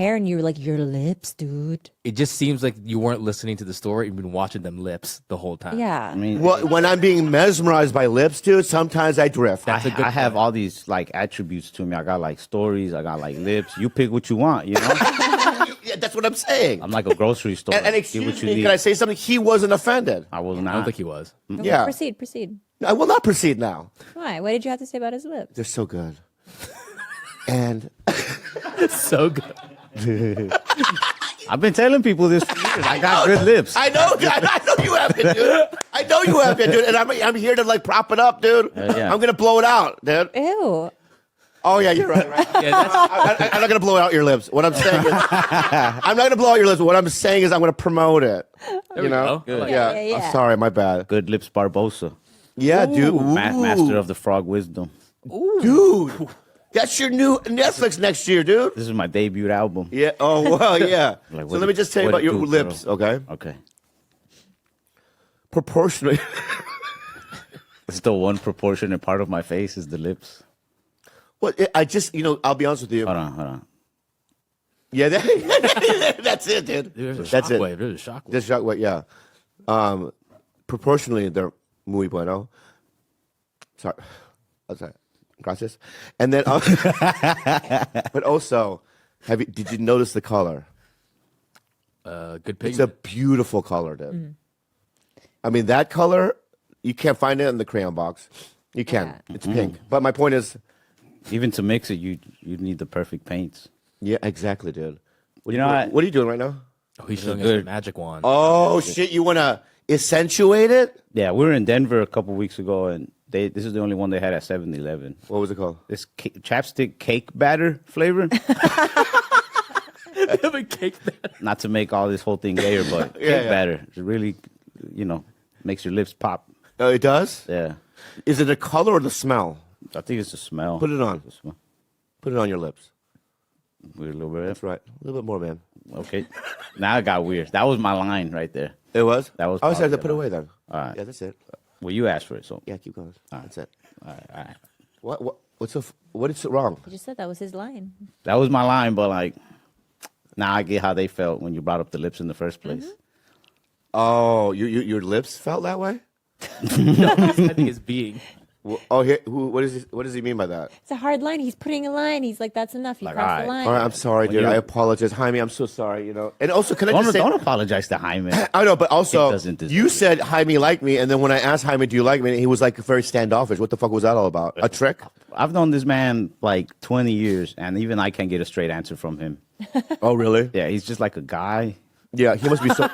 hair and you're like, your lips, dude. It just seems like you weren't listening to the story. You've been watching them lips the whole time. Yeah. I mean, Well, when I'm being mesmerized by lips, dude, sometimes I drift. That's a good I have point. all these like attributes to me. I got like stories. I got like lips. You pick what you want. You know, Yeah, that's what I'm saying. I'm like a grocery store. And Get excuse what you me, need. can I say something? He wasn't offended. I was I not. don't think he was. Okay, Yeah. Proceed. I will not proceed now. Why? What did you have to say about his lips? They're so good. And So good. I've been telling people this for years. I got good lips. I know you have been, dude. I know you have been, dude. And I'm here to like prop it up, dude. Yeah. I'm gonna blow it out, dude. Ew. Oh yeah, you're right. Yeah, that's, I'm not gonna blow out your lips. What I'm saying is, I'm not gonna blow out your lips. What I'm saying is, I'm gonna promote it. there You we know? go. I like Yeah. it. Yeah. I'm sorry, my bad. Good lips, Barbosa. Yeah, dude. Master of the frog wisdom. Dude, that's your new Netflix next year, dude. This is my debut album. Yeah. Oh well, yeah. Like, So what let me it- just tell you what about it your do, lips, bro? okay? Okay. Proportionally. It's the one proportionate part of my face is the lips. Well, I just, I'll be honest with you. Hold on. Yeah, that's it, dude. There's a That's it. shockwave. There's a shockwave. This shot, yeah. Proportionally, they're muy bueno. Sorry. Okay. Gracias. And then, but also, did you notice the color? Good It's pig. a beautiful color, dude. I mean, that color, you can't find it in the crayon box. You can. Yeah. It's pink. But my point is, Even to mix it, you need the perfect paints. yeah, exactly, dude. You know what? What are you doing right now? Oh, he's showing us good. the magic wand. Oh, shit. You want to accentuate it? Yeah, we were in Denver a couple weeks ago, and this is the only one they had at 7-Eleven. What was it called? This chapstick cake batter flavor. A cake batter. Not to make all this whole thing gayer, but cake batter. It really, makes your lips pop. Oh, it does? Yeah. Is it the color or the smell? I think it's the smell. Put it on. The smell. Put it on your lips. Weird little bit. That's right. A little bit more, man. Okay. Now it got weird. That was my line right there. It was? That was I was probably to put it a away then. All right. Yeah, that's it. Well, you asked for it, so. Yeah, keep going. That's it. All right. What is wrong? He just said that was his line. That was my line, but like, now I get how they felt when you brought up the lips in the first place. Oh, your lips felt that way? I think his being. Oh, what does he mean by that? It's a hard line. He's putting a line. He's like, that's enough. You Like, crossed all the right. line. All right, I'm sorry, dude. you- I apologize. Jaime, I'm so sorry, And also, can I just say... Don't apologize to Jaime. I know, but also, It doesn't deserve you it. said Jaime liked me, and then when I asked Jaime, do you like me, he was like very standoffish. What the fuck was that all about? A trick? I've known this man like 20 years, and even I can't get a straight answer from him. Oh, really? Yeah, he's just like a guy. Yeah, he must be so...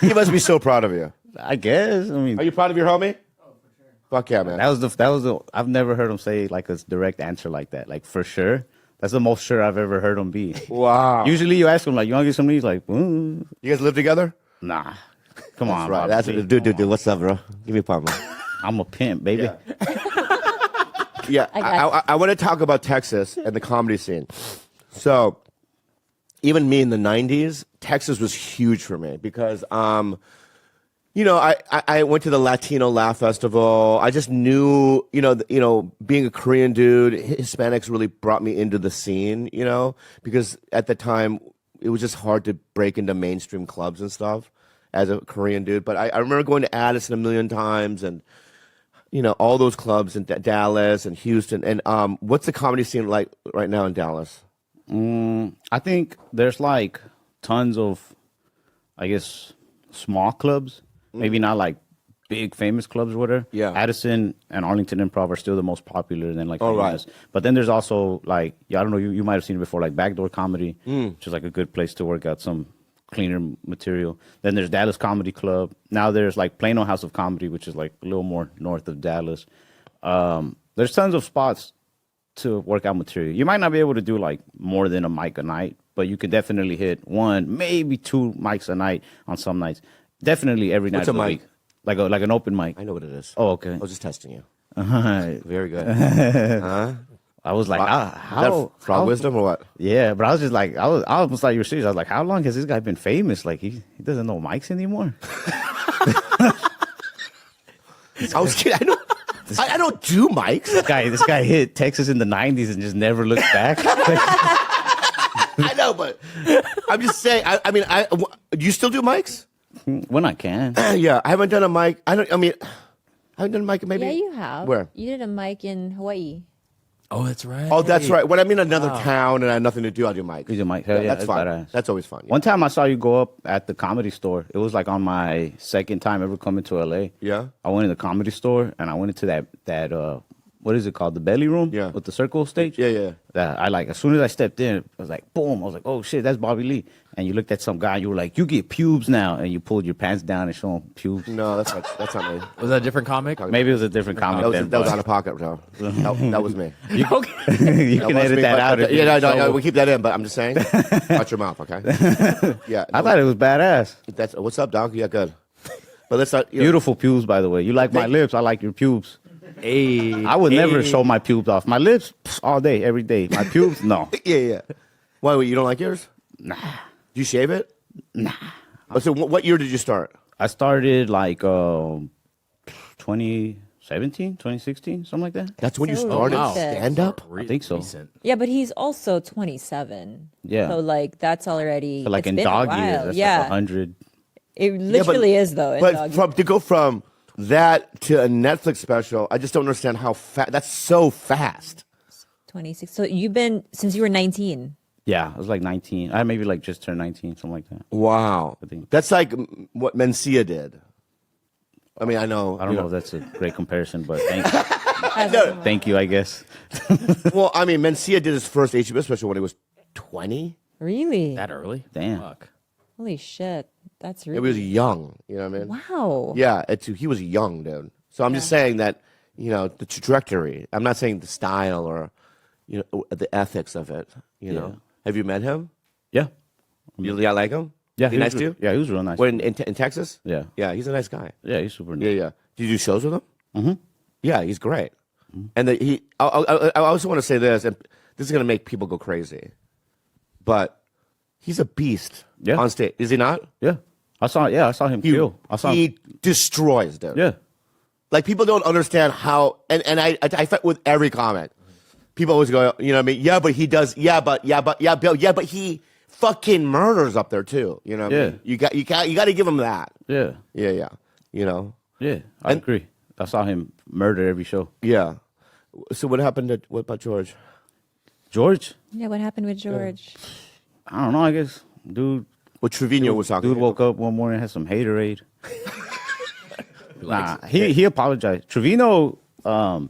he must be so proud of you. I guess. I mean, Are you proud of your homie? Oh, for sure. Fuck yeah, man. that was the. I've never heard him say like a direct answer like that. Like for sure. That's the most sure I've ever heard him be. Wow. Usually you ask him like, you want to get something? He's like, You guys live together? nah. Come on, Right. Bobby. That's dude. What's up, bro? Give me a palm. I'm a pimp, baby. Yeah, I got I want to talk about Texas and the comedy scene. So, even me in the '90s, Texas was huge for me because, I went to the Latino Laugh Festival. I just knew, being a Korean dude, Hispanics really brought me into the scene, because at the time it was just hard to break into mainstream clubs and stuff as a Korean dude. But I remember going to Addison a million times and. All those clubs in Dallas and Houston. And what's the comedy scene like right now in Dallas? I think there's like tons of, I guess, small clubs. Maybe not like big famous clubs or whatever. Yeah. Addison and Arlington Improv are still the most popular. And then like, Oh, right. famous. But then there's also like, I don't know, you might have seen it before, like Backdoor Comedy, which is like a good place to work out some cleaner material. Then there's Dallas Comedy Club. Now there's like Plano House of Comedy, which is like a little more north of Dallas. There's tons of spots to work out material. You might not be able to do like more than a mic a night, but you can definitely hit one, maybe two mics a night on some nights. Definitely every night What's a of the mic? week. Like an open mic. I know what it is. Oh, okay. I was just testing you. I Very good. was like, Is that frog wisdom or what? Yeah, but I was just like, I almost thought you were serious. I was like, how long has this guy been famous? Like, he doesn't know mics anymore. I was kidding. I don't do mics. This guy hit Texas in the '90s and just never looked back. I know, but I'm just saying. I mean, do you still do mics? When I can. Yeah, I haven't done a mic. I haven't done a mic in maybe. Yeah, you have. Where? You did a mic in Hawaii. Oh, that's right. Oh, that's right. When I'm in another town and I have nothing to do, I'll do mics. You do mic. Hell yeah, that's fun. badass. That's always fun. Yeah. One time I saw you go up at the Comedy Store. It was like on my second time ever coming to LA. Yeah. I went in the Comedy Store and I went into that what is it called? The belly room? Yeah. With the circle stage? Yeah, yeah. That I like, as soon as I stepped in, I was like, boom. I was like, oh shit, that's Bobby Lee. And you looked at some guy, you were like, you get pubes now. And you pulled your pants down and showed him pubes. No, that's not me. Was that a different comic? Maybe it was a different comic then. That was out of pocket, bro. That was me. You Okay. can edit that out. if Yeah, it's no, so- we keep that in. But I'm just saying, watch your mouth, okay? Yeah. I thought it was badass. That's what's up, dog. Yeah, good. But let's not. Beautiful pubes, by the way. You like my Thank- lips, I like your pubes. Hey, I would never show my pubes off. My lips, all day, every day. My pubes, no. Yeah. Why? You don't like yours? Nah. Do you shave it? Nah. Oh, so what year did you start? I started like 2017, 2016, something like that. That's when you So started wow. stand up. I think so. Recent. Yeah, but he's also 27. Yeah. So like that's already But like it's in been a dog while. years, that's yeah. like 100. It literally is though. In But dog to go from that to a Netflix special, I just don't understand how fast. That's so fast. 26. So you've been since you were 19. Yeah, I was like 19. I maybe like just turned 19, something like that. Wow, I think- that's like what Mencia did. I mean, I know. I don't you know if that's a great comparison, but thank you, I guess. Well, I mean, Mencia did his first HBO special when he was 20. Really? That early? Damn. Fuck. Holy shit. That's He really was young. You know what I mean? wow. Yeah, he was young, dude. So I'm just saying that, the trajectory. I'm not saying the style or, the ethics of it. You know, have you met him? Yeah. You like him? Yeah. he nice to you? Yeah, he was real nice. What, in Texas? Yeah. Yeah, he's a nice guy. Yeah, he's super nice. Yeah, yeah. Did you do shows with him? Mm-hmm. Yeah, he's great. And I also want to say this, and this is going to make people go crazy, but he's a beast on stage. Is he not? Yeah. I saw him kill. He destroys, dude. Yeah. Like, people don't understand how, and I fight with every comic. People always go, you know what I mean? Yeah, but he does. Yeah, but he fucking murders up there too. You know what I mean? You got to give him that. Yeah. Yeah. You know? Yeah. I agree. I saw him murder every show. Yeah. So what about George? George? Yeah, what happened with George? I don't know, I guess. Dude. What Trevino was talking Dude about. woke up one morning and had some haterade. He apologized. Trevino, I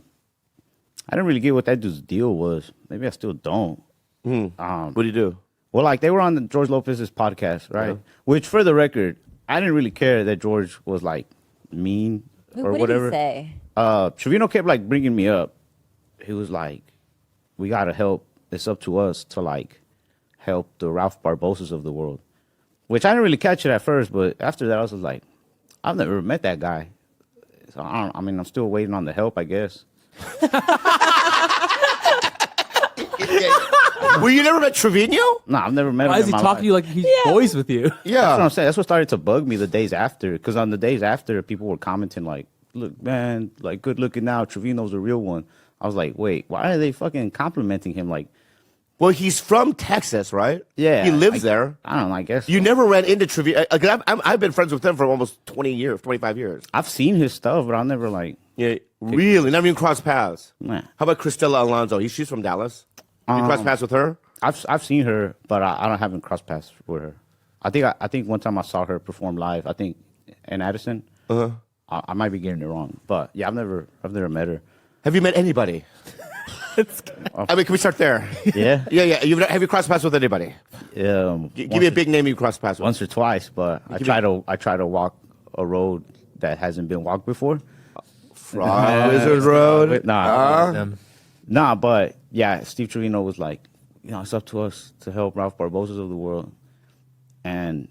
didn't really get what that dude's deal was. Maybe I still don't. What do you do? Well, like, they were on the George Lopez's podcast, right? Yeah. Which, for the record, I didn't really care that George was, like, mean or what whatever. did he say? Trevino kept, like, bringing me up. He was like, we got to help. It's up to us to, like, help the Ralph Barbosas of the world. Which I didn't really catch it at first, but after that, I was just like, I've never met that guy. So I'm still waiting on the help, I guess. Well, you never met Trevino? No, I've never met him. Why is in he my talking life. to you like he's boys with you? That's what I'm saying. That's what started to bug me the days after. Because on the days after, people were commenting like, look, man, like, good looking now. Trevino's a real one. I was like, wait, why are they fucking complimenting him? Like, Well, he's from Texas, right? yeah. He lives there. I don't know, I guess. You never ran into Trevino. I've been friends with him for almost 20 years, 25 years. I've seen his stuff, but I'll never, like, Yeah, really? Never even crossed paths? Nah. How about Cristela Alonso? She's from Dallas. You crossed paths with her? I've seen her, but I haven't crossed paths with her. I think one time I saw her perform live. I think in Addison. I might be getting it wrong, but yeah, I've never met her. Have you met anybody? I mean, can we start there? Yeah, Yeah. Have you crossed paths with anybody? Give me a big name you crossed paths with. once or twice, but I try to walk a road that hasn't been walked before. Wizard Road? Nah, but yeah, Steve Trevino was like, it's up to us to help Ralph Barbosas of the world. And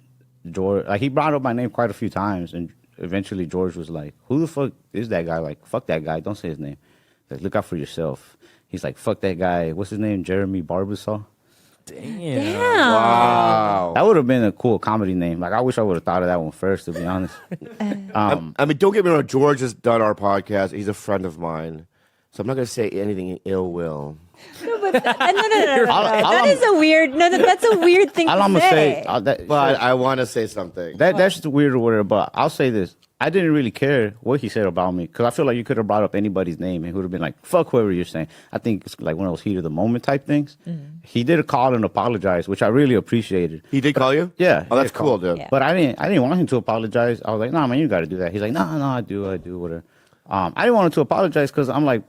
George, like, he brought up my name quite a few times, and eventually George was like, who the fuck is that guy? Like, fuck that guy, don't say his name. Like, look out for yourself. He's like, fuck that guy. What's his name? Jeremy Barbasol? Damn. Wow. That would have been a cool comedy name. Like, I wish I would have thought of that one first, to be honest. I mean, don't get me wrong. George has done our podcast. He's a friend of mine. So I'm not going to say anything ill will. No, no. All That is a weird. No, that's a weird thing All to I'm gonna say. say, But I want to say something. that's just weird or whatever. But I'll say this: I didn't really care what he said about me because I feel like you could have brought up anybody's name and he would have been like, "Fuck whoever you're saying." I think it's like one of those heat of the moment type things. He did a call and apologize, which I really appreciated. He did call you? Yeah. Oh, that's he did call. cool, dude. Yeah. But I didn't want him to apologize. I was like, "Nah, man, you got to do that." He's like, "No, I do, whatever." I didn't want him to apologize because I'm like,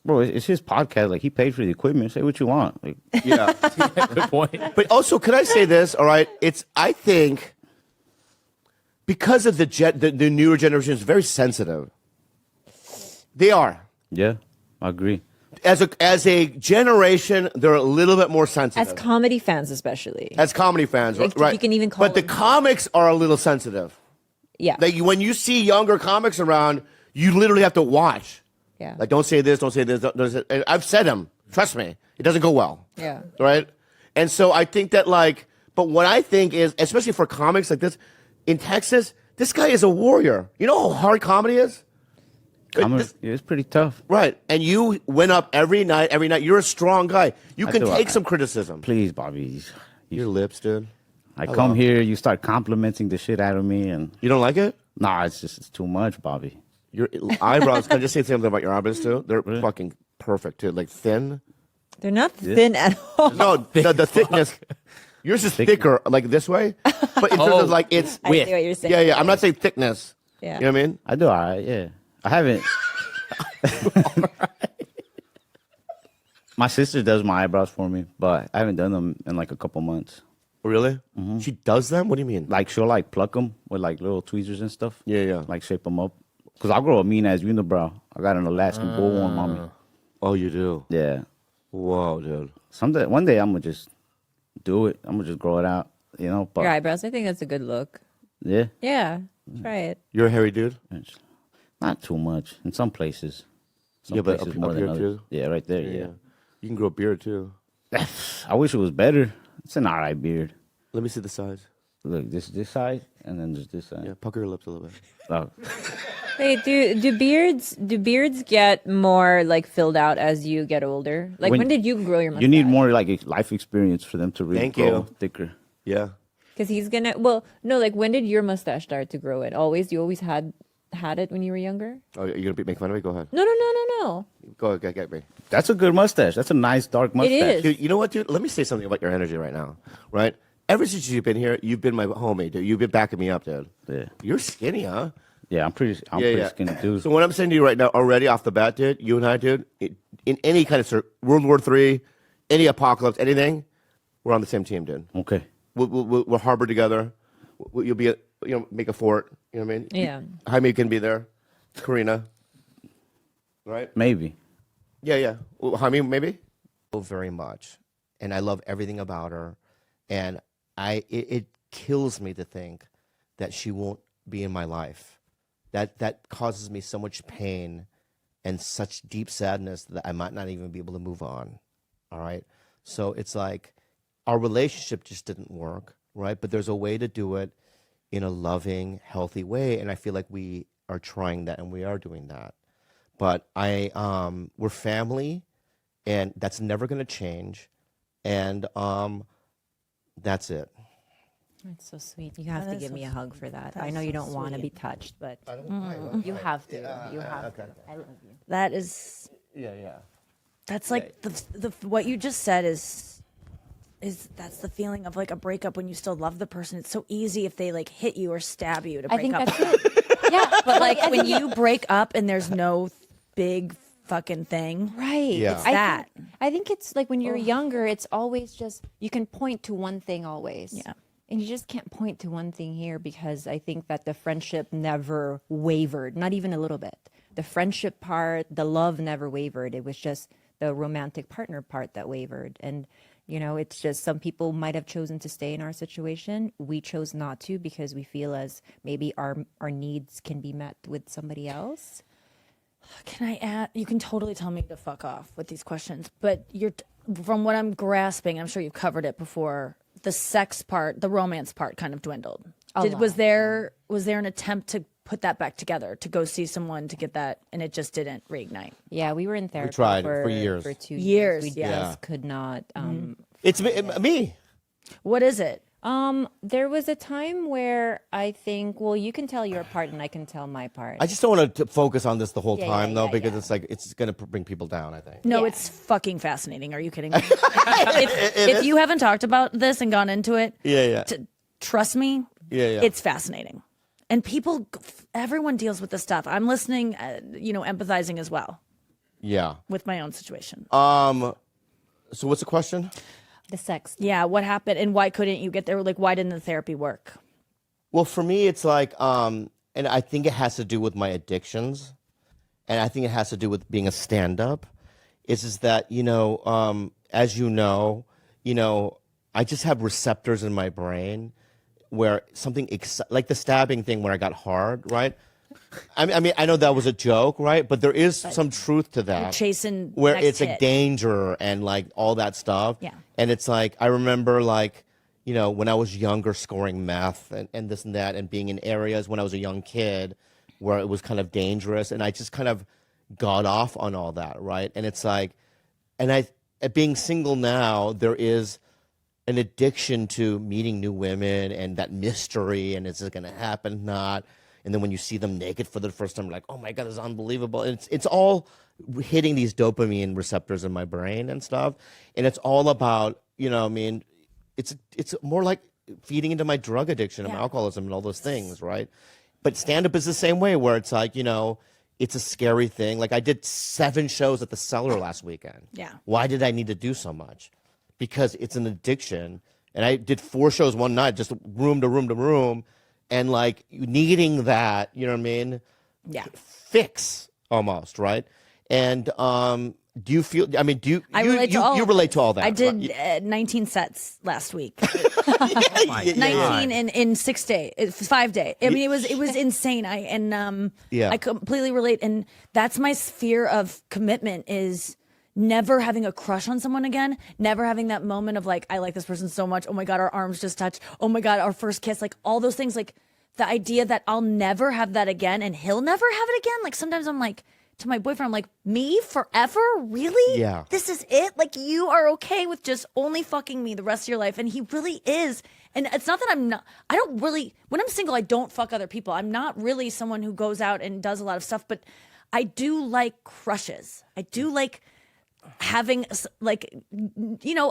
bro, it's his podcast. Like, he paid for the equipment. Say what you want. Like, Yeah. Good point. But also, could I say this? All right, I think because of the newer generation is very sensitive. They are. yeah, I agree. As a generation, they're a little bit more sensitive. As comedy fans, especially. As comedy fans, Like, right? you can even call But the them- comics are a little sensitive. Yeah. Like when you see younger comics around, you literally have to watch. Yeah. Like, don't say this, don't say this. Don't say, and I've said them. Trust me, it doesn't go well. Yeah. Right. And so I think that but what I think is, especially for comics like this in Texas, this guy is a warrior. You know how hard comedy is. It's pretty tough. Right. And you went up every night. You're a strong guy. You I can do. take some criticism. Please, Bobby. Your lips, dude. I come here, you start complimenting the shit out of me, and You don't like it? nah, it's too much, Bobby. Your eyebrows. Can I just say something about your eyebrows too? They're fucking perfect, too. Like thin. They're not thin at all. No, the thickness. Yours is thicker, like this way. But in terms of like it's. I see what you're saying. Yeah. I'm not saying thickness. Yeah. You know what I mean? I do, all right, yeah. I haven't. My sister does my eyebrows for me, but I haven't done them in like a couple months. Really? She does them? What do you mean? Like, she'll like pluck them with like little tweezers and stuff. Yeah. Like, shape them up. Because I'll grow a mean ass unibrow. I got an Alaskan bullhorn on me. Oh, you do? Yeah. Whoa, dude. One day I'm going to just do it. I'm going to just grow it out, you know? But Your eyebrows. I think that's a good look. yeah. Yeah. Try it. You're a hairy dude? It's not too much in some places. Some Yeah, but places up more than here, others. too? Yeah, right there, yeah. You can grow a beard too. I wish it was better. It's an alright beard. Let me see the size. Look, this side, and then there's this side. Yeah, pucker your lips a little bit. Oh, Wait, do beards get more like filled out as you get older? Like when did you grow your mustache? you need more like life experience for them to really Thank grow you. thicker. Yeah. Because he's gonna. Well, no. Like when did your mustache start to grow? It always. You always had it when you were younger. Oh, you're gonna make fun of me? Go ahead. No. Go ahead, get me. That's a good mustache. That's a nice dark mustache. is. Dude, you know what, dude? Let me say something about your energy right now. Right? Ever since you've been here, you've been my homie, dude. You've been backing me up, dude. Yeah. You're skinny, huh? Yeah, I'm pretty skinny dude. So what I'm saying to you right now, already off the bat, dude, you and I, dude, in any kind of World War III, any apocalypse, anything, we're on the same team, dude. Okay. We'll harbor together. You'll be, make a fort. You know what I mean? Yeah. Jaime can be there. Karina. Right? Maybe. Yeah. Well, Jaime, maybe? Very much. And I love everything about her. And it kills me to think that she won't be in my life. That causes me so much pain and such deep sadness that I might not even be able to move on. All right? So it's like our relationship just didn't work, right? But there's a way to do it in a loving, healthy way. And I feel like we are trying that and we are doing that. But we're family, and that's never going to change. And that's it. That's so sweet. You have to give me a hug for that. I know you don't want to be touched, but you have to. You have to. I love you. That is. Yeah. That's like the what you just said is that's the feeling of like a breakup when you still love the person. It's so easy if they like hit you or stab you to break I think up. that's it. Yeah, But like when you break up and there's no big fucking thing. right. Yeah. It's that. I think it's like when you're younger, it's always just you can point to one thing always. Yeah. And you just can't point to one thing here because I think that the friendship never wavered, not even a little bit. The friendship part, the love never wavered. It was just the romantic partner part that wavered. And, it's just some people might have chosen to stay in our situation. We chose not to because we feel as maybe our needs can be met with somebody else. Can I add? You can totally tell me to fuck off with these questions, but from what I'm grasping, I'm sure you've covered it before. The sex part, the romance part, kind of dwindled. Was there an attempt to put that back together to go see someone to get that, and it just didn't reignite. Yeah, we were in therapy tried for years. For 2 Years, We yeah. just could not. It's me. What is it? There was a time where I think, well, you can tell your part and I can tell my part. I just don't want to focus on this the whole Yeah, time, yeah, though, yeah, because yeah. it's like it's going to bring people down, I think. No, Yeah. it's fucking fascinating. Are you kidding me? if you haven't talked about this and gone into it, Yeah. trust me, Yeah. it's fascinating. And everyone deals with this stuff. I'm listening, empathizing as well Yeah. with my own situation. So what's the question? the sex. Yeah, what happened and why couldn't you get there? Like, why didn't the therapy work? Well, for me, it's like, and I think it has to do with my addictions, and I think it has to do with being a stand-up. Is that as you know, I just have receptors in my brain where something like the stabbing thing where I got hard, right? I mean, I know that was a joke, right? But there is some truth to that. Chasing where next it's like hit. danger and like all that stuff. Yeah. And it's like I remember like when I was younger, scoring meth and this and that, and being in areas when I was a young kid where it was kind of dangerous, and I just kind of got off on all that, right? And it's like, being single now, there is an addiction to meeting new women and that mystery, and is it going to happen? Not. And then when you see them naked for the first time, you're like, oh my God, this is unbelievable. And it's all hitting these dopamine receptors in my brain and stuff. And it's all about, it's more like feeding into my drug addiction and my alcoholism and all those things, right? But stand-up is the same way, where it's like, it's a scary thing. Like I did 7 shows at the Cellar last weekend. Yeah. Why did I need to do so much? Because it's an addiction. And I did 4 shows one night, just room to room to room. And like needing that, you know what I mean? Yeah. Fix almost, right? And do you feel? I mean, I relate to all. You relate to all that. I did right? 19 sets last week. Oh my 19 in 6 days, 5 days. I mean, it was insane. I completely relate, and that's my sphere of commitment is never having a crush on someone again, never having that moment of like, I like this person so much. Oh my God, our arms just touched. Oh my God, our first kiss, like all those things, like the idea that I'll never have that again and he'll never have it again. Like sometimes I'm like, to my boyfriend, I'm like, me forever? Really? Yeah. This is it? Like you are okay with just only fucking me the rest of your life. And he really is. And it's not that I don't really, when I'm single, I don't fuck other people. I'm not really someone who goes out and does a lot of stuff, but I do like crushes. I do like having like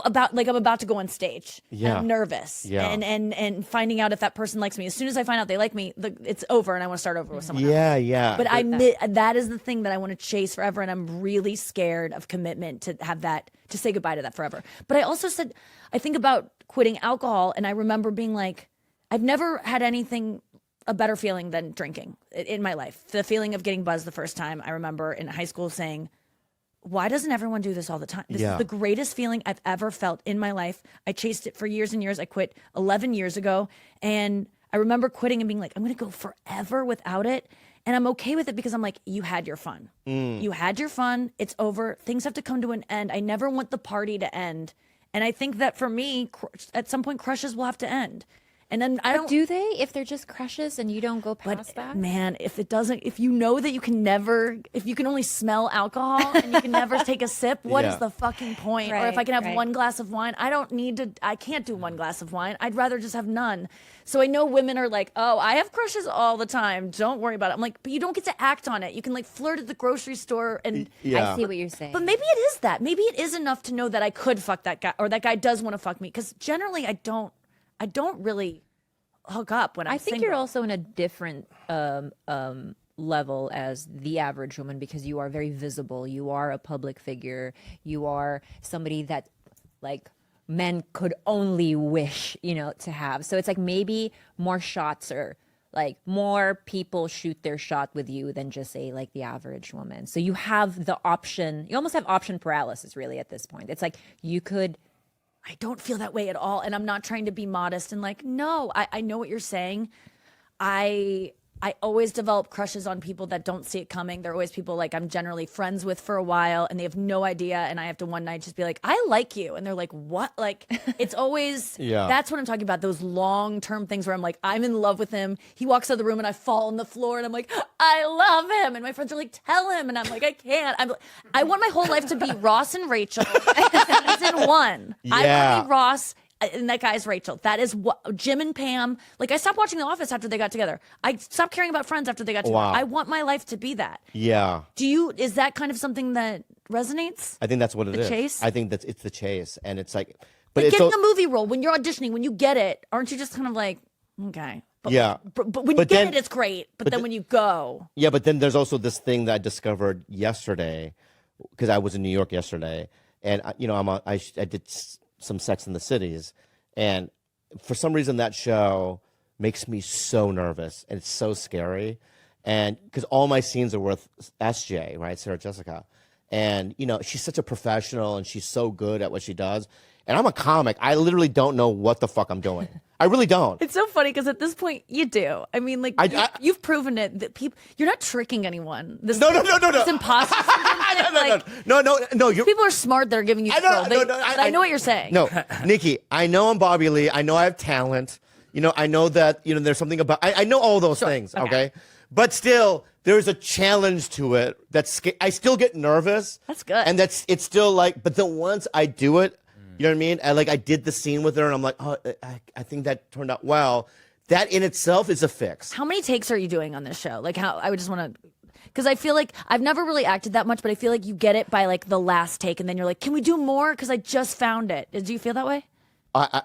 about like I'm about to go on stage. Yeah. I'm nervous. Yeah. And finding out if that person likes me. As soon as I find out they like me, it's over and I want to start over with someone else. Yeah. But that is the thing that I want to chase forever, and I'm really scared of commitment to have that, to say goodbye to that forever. But I also said, I think about quitting alcohol, and I remember being like, I've never had anything a better feeling than drinking in my life. The feeling of getting buzzed the first time. I remember in high school saying, why doesn't everyone do this all the time? This is the greatest feeling I've ever felt in my life. I chased it for years and years. I quit 11 years ago. And I remember quitting and being like, I'm going to go forever without it. And I'm okay with it because I'm like, you had your fun. You had your fun. It's over. Things have to come to an end. I never want the party to end. And I think that for me, at some point, crushes will have to end. And then Do they? If they're just crushes and you don't go past that? Man, if you know that you can never, if you can only smell alcohol and you can never take a sip, what is the fucking point? Or if I can have one glass of wine, I can't do one glass of wine. I'd rather just have none. So I know women are like, oh, I have crushes all the time. Don't worry about it. I'm like, but you don't get to act on it. You can like flirt at the grocery store and I see what you're saying. But maybe it is that. Maybe it is enough to know that I could fuck that guy or that guy does want to fuck me. Because generally I don't really hook up when I'm I think single. you're also in a different level as the average woman because you are very visible. You are a public figure. You are somebody that like men could only wish, to have. So it's like maybe more shots or like more people shoot their shot with you than just say like the average woman. So you have the option. You almost have option paralysis really at this point. It's like you could. I don't feel that way at all. And I'm not trying to be modest and like, no, I know what you're saying. I I always develop crushes on people that don't see it coming. They're always people like I'm generally friends with for a while and they have no idea. And I have to one night just be like, I like you. And they're like, what? Like, it's always, that's what I'm talking about. Those long-term things where I'm like, I'm in love with him. He walks out of the room and I fall on the floor and I'm like, I love him. And my friends are like, tell him. And I'm like, I can't. I want my whole life to be Ross and Rachel. Season 1. I want to be Ross. And that guy's Rachel. That is what Jim and Pam. Like I stopped watching The Office after they got together. I stopped caring about Friends after they got together. Wow. I want my life to be that. Yeah. Is that kind of something that resonates? I think that's what it is. The chase? I think it's the chase, and it's like, but Like it's getting a movie role when you're auditioning, when you get it, aren't you just kind of like, okay? But, Yeah. But when But you get then- it, it's great. But then when you go, yeah. But then there's also this thing that I discovered yesterday, because I was in New York yesterday, and I did some Sex in the Cities, and for some reason that show makes me so nervous and it's so scary, and because all my scenes are with SJ, right, Sarah Jessica, and she's such a professional and she's so good at what she does, and I'm a comic. I literally don't know what the fuck I'm doing. I really don't. it's so funny because at this point you do. I mean, like you've proven it that you're not tricking anyone. This No. This imposter No. People are smart that are giving you. I know what you're saying. No, Nikki, I know I'm Bobby Lee. I know I have talent. I know that there's something about. I know all those things. Okay, but still, there's a challenge to it. I still get nervous. That's good. And it's still like. But then once I do it, you know what I mean. I did the scene with her, and I'm like, oh, I think that turned out well. That in itself is a fix. How many takes are you doing on this show? Like how I would just want to. Because I feel like I've never really acted that much, but I feel like you get it by like the last take, and then you're like, "Can we do more?" Because I just found it. Do you feel that way?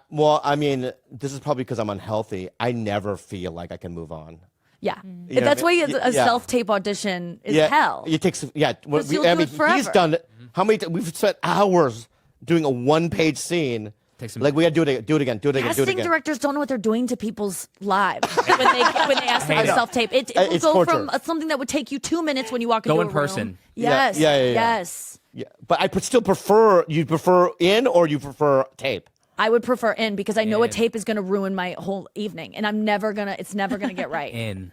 Well, I mean, this is probably because I'm unhealthy. I never feel like I can move on. Yeah, You know that's what I why mean? a self-tape audition is hell. It takes You'll do it forever. He's done it. How many? We've spent hours doing a one-page scene. Like we got to do it again. Casting directors don't know what they're doing to people's lives when they ask them to self-tape. It will It's go torture. from something that would take you 2 minutes when you walk into Go a in room. person. Yes. Yeah. Yes. Yeah, but I still prefer. You prefer in or you prefer tape? I would prefer in because I know a tape is going to ruin my whole evening, and it's never going to get right. In.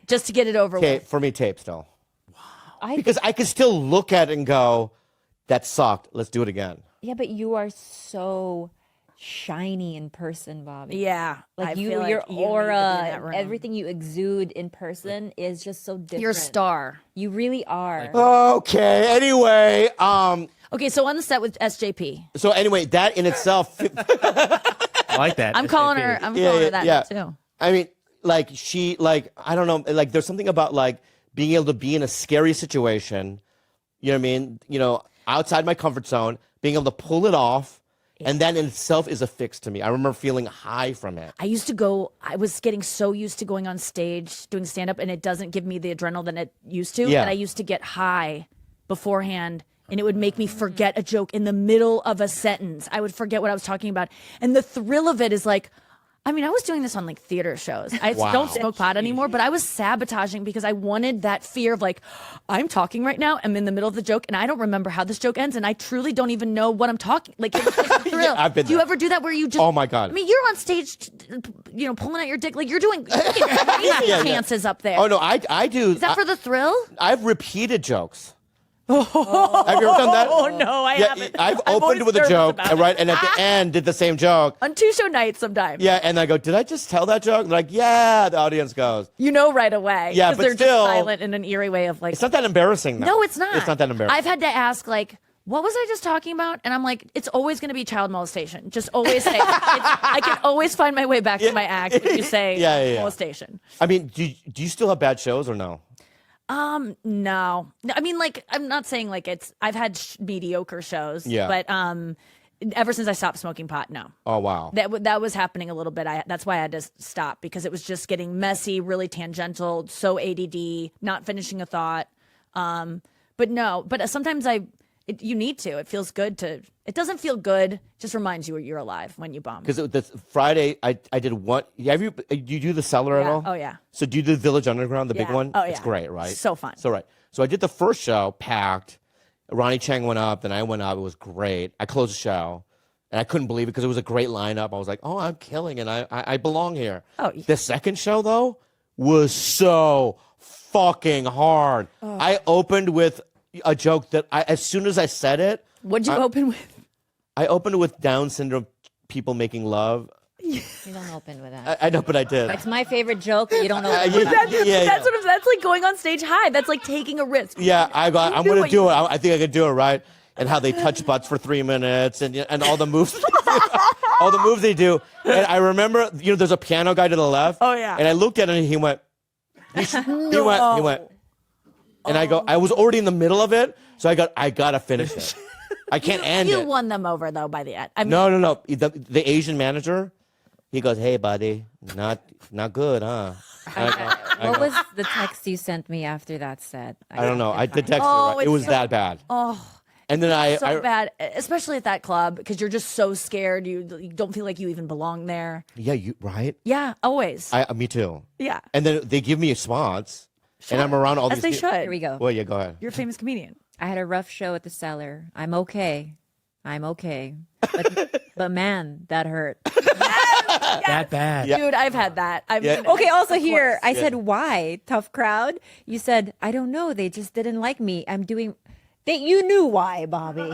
Just to get it over Tape with. for me. Tape still. Because I can still look at it and go, that sucked. Let's do it again. Yeah, but you are so shiny in person, Bobby. Yeah, Like I you, feel your like you need to be in aura, that and room. everything you exude in person is just so different. You're a star. You really are. Okay. Anyway, Okay, so on the set with SJP, that in itself. I like that. I'm calling her. I'm calling her that too. I mean, I don't know, like there's something about like being able to be in a scary situation, you know what I mean? Outside my comfort zone, being able to pull it off, and that in itself is a fix to me. I remember feeling high from it. I was getting so used to going on stage, doing stand up, and it doesn't give me the adrenaline that it used to. Yeah. And I used to get high beforehand, and it would make me forget a joke in the middle of a sentence. I would forget what I was talking about. And the thrill of it is like, I mean, I was doing this on like theater shows. I don't smoke pot anymore, but I was sabotaging because I wanted that fear of like, I'm talking right now. I'm in the middle of the joke and I don't remember how this joke ends. And I truly don't even know what I'm talking. Like, it's a thrill. I've been Do you there. ever do that where you just, Oh my God. I mean, you're on stage, pulling out your dick. Like you're doing crazy chances up there. Oh no, I do. Is that for the thrill? I've repeated jokes. Have you ever done that? Oh no, I haven't. I've I'm opened always with a nervous joke, about it. right, and at the end did the same joke. On 2-show nights sometimes. Yeah, and I go, did I just tell that joke? They're like, yeah, the audience goes. You know right away. Yeah, 'cause but they're still- just silent in an eerie way of like. It's not that embarrassing, though. No, it's not. It's not that embarrassing. I've had to ask, like, what was I just talking about? And I'm like, it's always going to be child molestation. Just always say it. I can always find my way back to my act if you say Yeah. molestation. I mean, do you still have bad shows or no? No. I mean, like, I'm not saying like I've had mediocre shows. Yeah. But ever since I stopped smoking pot, no. Oh, wow. That was happening a little bit. That's why I had to stop because it was just getting messy, really tangential, so ADD, not finishing a thought. But no, but sometimes you need to. It feels good to. It doesn't feel good. It just reminds you you're alive when you bomb. Because this Friday, I did one. Have you do the Cellar at Yeah. all? Oh, yeah. So do you do the Village Underground, the big Yeah. one? Oh, It's yeah. great, right? So fun. So right. So I did the first show, packed. Ronnie Chang went up, then I went up. It was great. I closed the show, and I couldn't believe it because it was a great lineup. I was like, oh, I'm killing, and I belong here. Oh, yeah. The second show though was so fucking hard. I opened with a joke that as soon as I said it, What'd you open with? I opened with Down syndrome people making love. You don't open with that. I know, but I did. It's my favorite joke. You don't open Yeah, with that. That's like going on stage high. That's like taking a risk. Yeah, I'm do going to what do you- it. I think I could do it, right? And how they touch butts for 3 minutes and all the moves, all the moves they do. And I remember, there's a piano guy to the left. Oh, yeah. And I looked at him and he went. He went. And I was already in the middle of it, so I gotta finish it. I can't end You it. won them over though by the end. I mean, No. The Asian manager, he goes, "Hey, buddy, not good, huh?" What was the text you sent me after that set? I don't know. I did text Oh, you. Right? It it's was so- that bad. Oh, And then so bad, especially at that club because you're just so scared. You don't feel like you even belong there. yeah, you right? Yeah, always. Me too. Yeah, And then they give me spots, and I'm around all as these. they should. Here we go. Well, yeah, go ahead. You're a famous comedian. I had a rough show at the Cellar. I'm okay. But man, that hurt. That bad. Yeah. Dude, I've had that. Yeah. Okay, also Of here, course. I said, why? Tough crowd. You said, I don't know. They just didn't like me. You knew why, Bobby.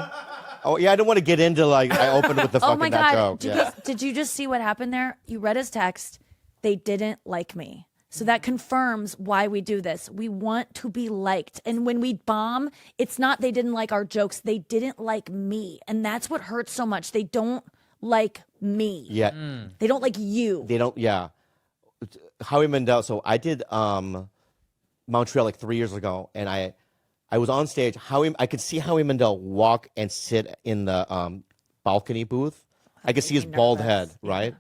Oh yeah, I don't want to get into I opened with the Oh fucking my that God. joke. Did you just see what happened there? You read his text. They didn't like me. So that confirms why we do this. We want to be liked. And when we bomb, it's not they didn't like our jokes. They didn't like me. And that's what hurts so much. They don't like me. Yeah, They don't like you. they don't. Yeah, Howie Mandel. So I did Montreal 3 years ago, and I was on stage. I could see Howie Mandel walk and sit in the balcony booth. I could see his bald head, right?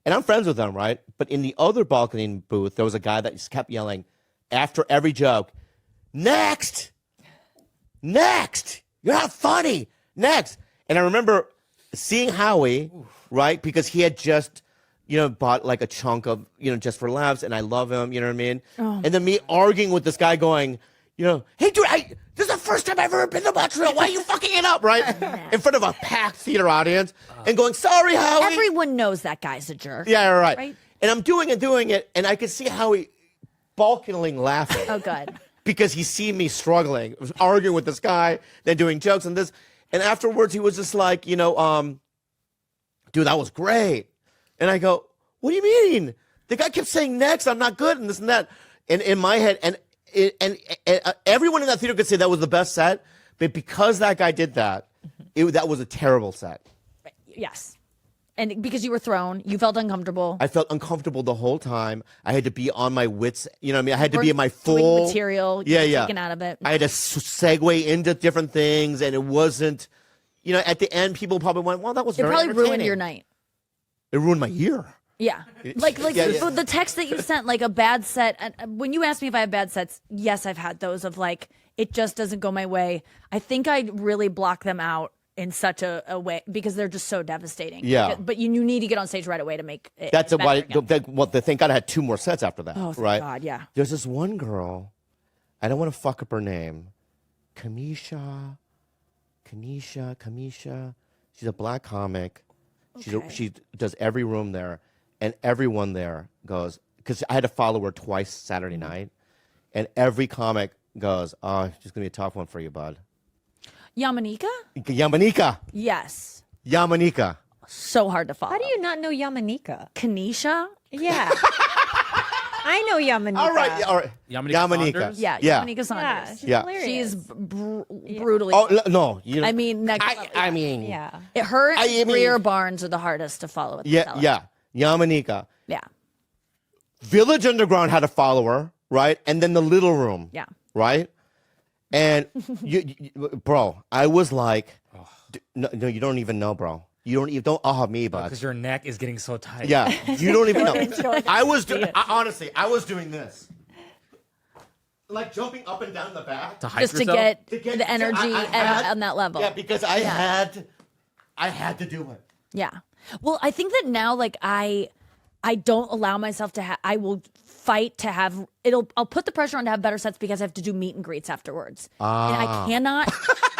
And I'm friends with him, right? But in the other balcony booth, there was a guy that just kept yelling after every joke, "Next! Next! You're not funny! Next!" And I remember seeing Howie, right? Because he had just, bought a chunk of, just for laughs, and I love him, you know what I mean? And then me arguing with this guy going, "Hey, dude, this is the first time I've ever been to Montreal. Why are you fucking it up, right?" In front of a packed theater audience and going, "Sorry, Howie." Everyone knows that guy's a jerk. Yeah, right. Right? And I'm doing it, and I could see Howie balkaning laughing. Oh, good. Because he see me struggling, arguing with this guy, then doing jokes and this. And afterwards, he was just like, dude, that was great. And I go, "What do you mean? The guy kept saying next, I'm not good, and this and that." And in my head, and everyone in that theater could say that was the best set, but because that guy did that, that was a terrible set. Yes. And because you were thrown, you felt uncomfortable. I felt uncomfortable the whole time. I had to be on my wits. You know what I mean? I had to be in my Doing full material, Yeah. taken out of it. I had to segue into different things, and it wasn't. At the end, people probably went, "Well, that was It very probably ruined entertaining." your night. It ruined my year. Yeah. Like Yeah. the text that you sent, like a bad set. And when you ask me if I have bad sets, yes, I've had those of it just doesn't go my way. I think I really block them out in such a way because they're just so devastating. Yeah. But you need to get on stage right away to make it. That's better why. again. Thank God I had 2 more sets after that. Oh, thank right? God, yeah. There's this one girl. I don't want to fuck up her name. Kamisha. She's a black comic. Okay. She does every room there, and everyone there goes, because I had to follow her twice Saturday night, and every comic goes, "Oh, it's just gonna be a tough one for you, bud." Yamanika? Yamanika. Yes. So hard to follow. How do you not know Yamanika? Kanisha? Yeah. I know Yamanika. All right. Yamanika Yamanika. Saunders? Yeah. Yeah. Yamanika Yeah, Saunders. she's Yeah. hilarious. She's brutally. Oh no. I mean, next I mean. yeah. her I and mean- Greer Barnes are the hardest to follow. At the Yeah. Cellar. Yeah. Yamanika. Yeah. Village Underground had a follower, right? And then the Little Room. Yeah. Right? And bro, I was like, no, you don't even know, bro. You don't me, bud. Because your neck is getting so tight. Yeah, you don't even know. Honestly, I was doing this. Like jumping up and down the back. To hype Just to yourself? get the energy on that level. Yeah, because I had to do it. Yeah. Well, I think that now, I don't allow myself to have. I will fight to have. I'll put the pressure on to have better sets because I have to do meet and greets afterwards, and I cannot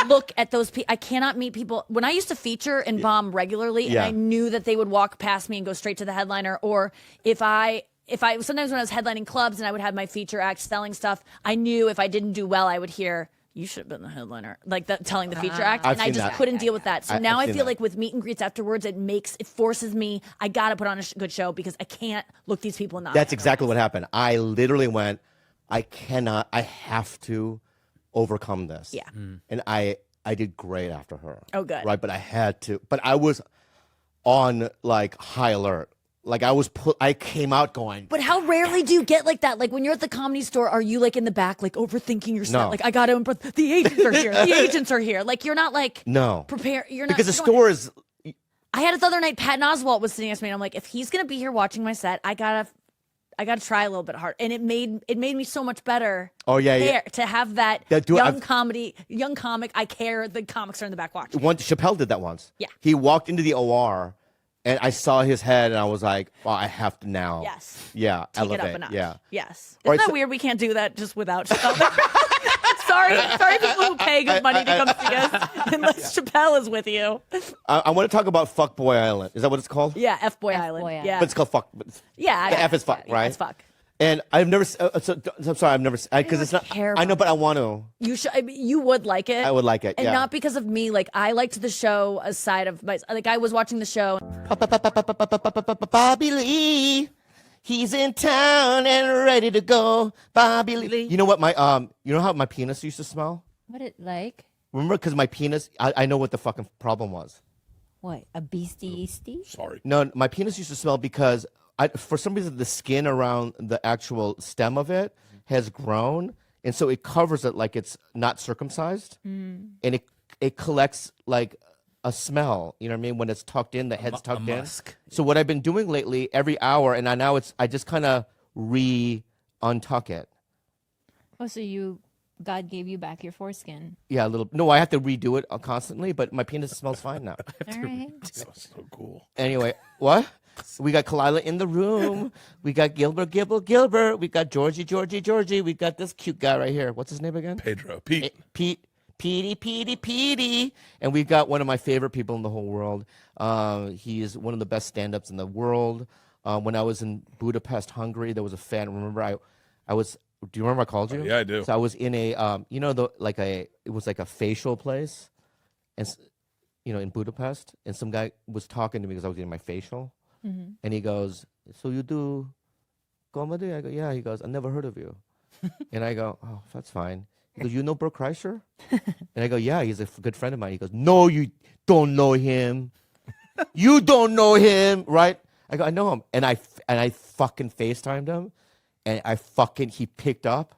look at those people. I cannot meet people. When I used to feature and bomb regularly, and Yeah. I knew that they would walk past me and go straight to the headliner, or if I sometimes when I was headlining clubs and I would have my feature act selling stuff, I knew if I didn't do well, I would hear, you should have been the headliner, like telling the feature act. I've And I seen just that. couldn't deal with that. So now I've I seen feel that. like with meet and greets afterwards, it forces me, I got to put on a good show because I can't look these people in the eye. That's exactly what happened. I literally went, I have to overcome this. Yeah. And I did great after her. Oh, good. Right, but I had to. But I was on like high alert. Like I came out going. But how rarely do you get like that? Like when you're at the Comedy Store, are you like in the back, like overthinking your set? No. Like I got to impress. The agents are here. The agents are here. Like you're not like No. prepare. You're not Because the you don't- store is. I had it the other night. Patton Oswalt was sitting next to me, and I'm like, if he's gonna be here watching my set, I gotta try a little bit hard. And it made me so much better. Oh, yeah, yeah. there, to have that Yeah, dude, young comic. I care. The comics are in the back watching. Chappelle did that once. Yeah. He walked into the OR, and I saw his head, and I was like, well, I have to now. Yes. Yeah. Take elevate. it up a notch. Yeah. Yes. All Isn't right, that so- weird? We can't do that just without Chappelle. sorry, people who pay good money to come see us, unless Chappelle is with you. I want to talk about Fuckboy Island. Is that what it's called? Yeah, F-Boy F-Boy Island. Island. Yeah. But it's called Fuck. Yeah. The F is fuck, Yeah, right? it's fuck. And I've never. I'm sorry, I've never. Because it's not. care I know, about but I want to. You should. I mean, you would like it. I would like it, and yeah. not because of me. Like I liked the show aside of my. Like I was watching the show. Bobby Lee, he's in town and ready to go. Bobby Lee. You know what my You know how my penis used to smell? What it like? Remember, because my penis. I know what the fucking problem was. What, a beastie? Sorry. No, my penis used to smell because for some reason the skin around the actual stem of it has grown, and so it covers it like it's not circumcised, and it collects like a smell. You know what I mean? When it's tucked in, the head's tucked in. musk. So what I've been doing lately, every hour, and I just kind of untuck it. Oh, so God gave you back your foreskin. Yeah, a little. No, I have to redo it constantly, but my penis smells fine now. All right. That's so cool. Anyway, what? We got Khalyla in the room. We got Gilbert. We got Georgie. We got this cute guy right here. What's his name again? Pedro. Pete. Petey. And we got one of my favorite people in the whole world. He is one of the best stand-ups in the world. When I was in Budapest, Hungary, there was a fan. Remember, I was. Do you remember I called you? Yeah, I do. So I was in a, it was like a facial place, and in Budapest, and some guy was talking to me because I was getting my facial, and he goes, "So you do comedy?" I go, "Yeah." He goes, "I never heard of you," and I go, "Oh, that's fine." He goes, "You know Bert Kreischer?" And I go, "Yeah, he's a good friend of mine." He goes, "No, you don't know him. You don't know him, right?" I go, "I know him," and I fucking FaceTimed him. And he picked up,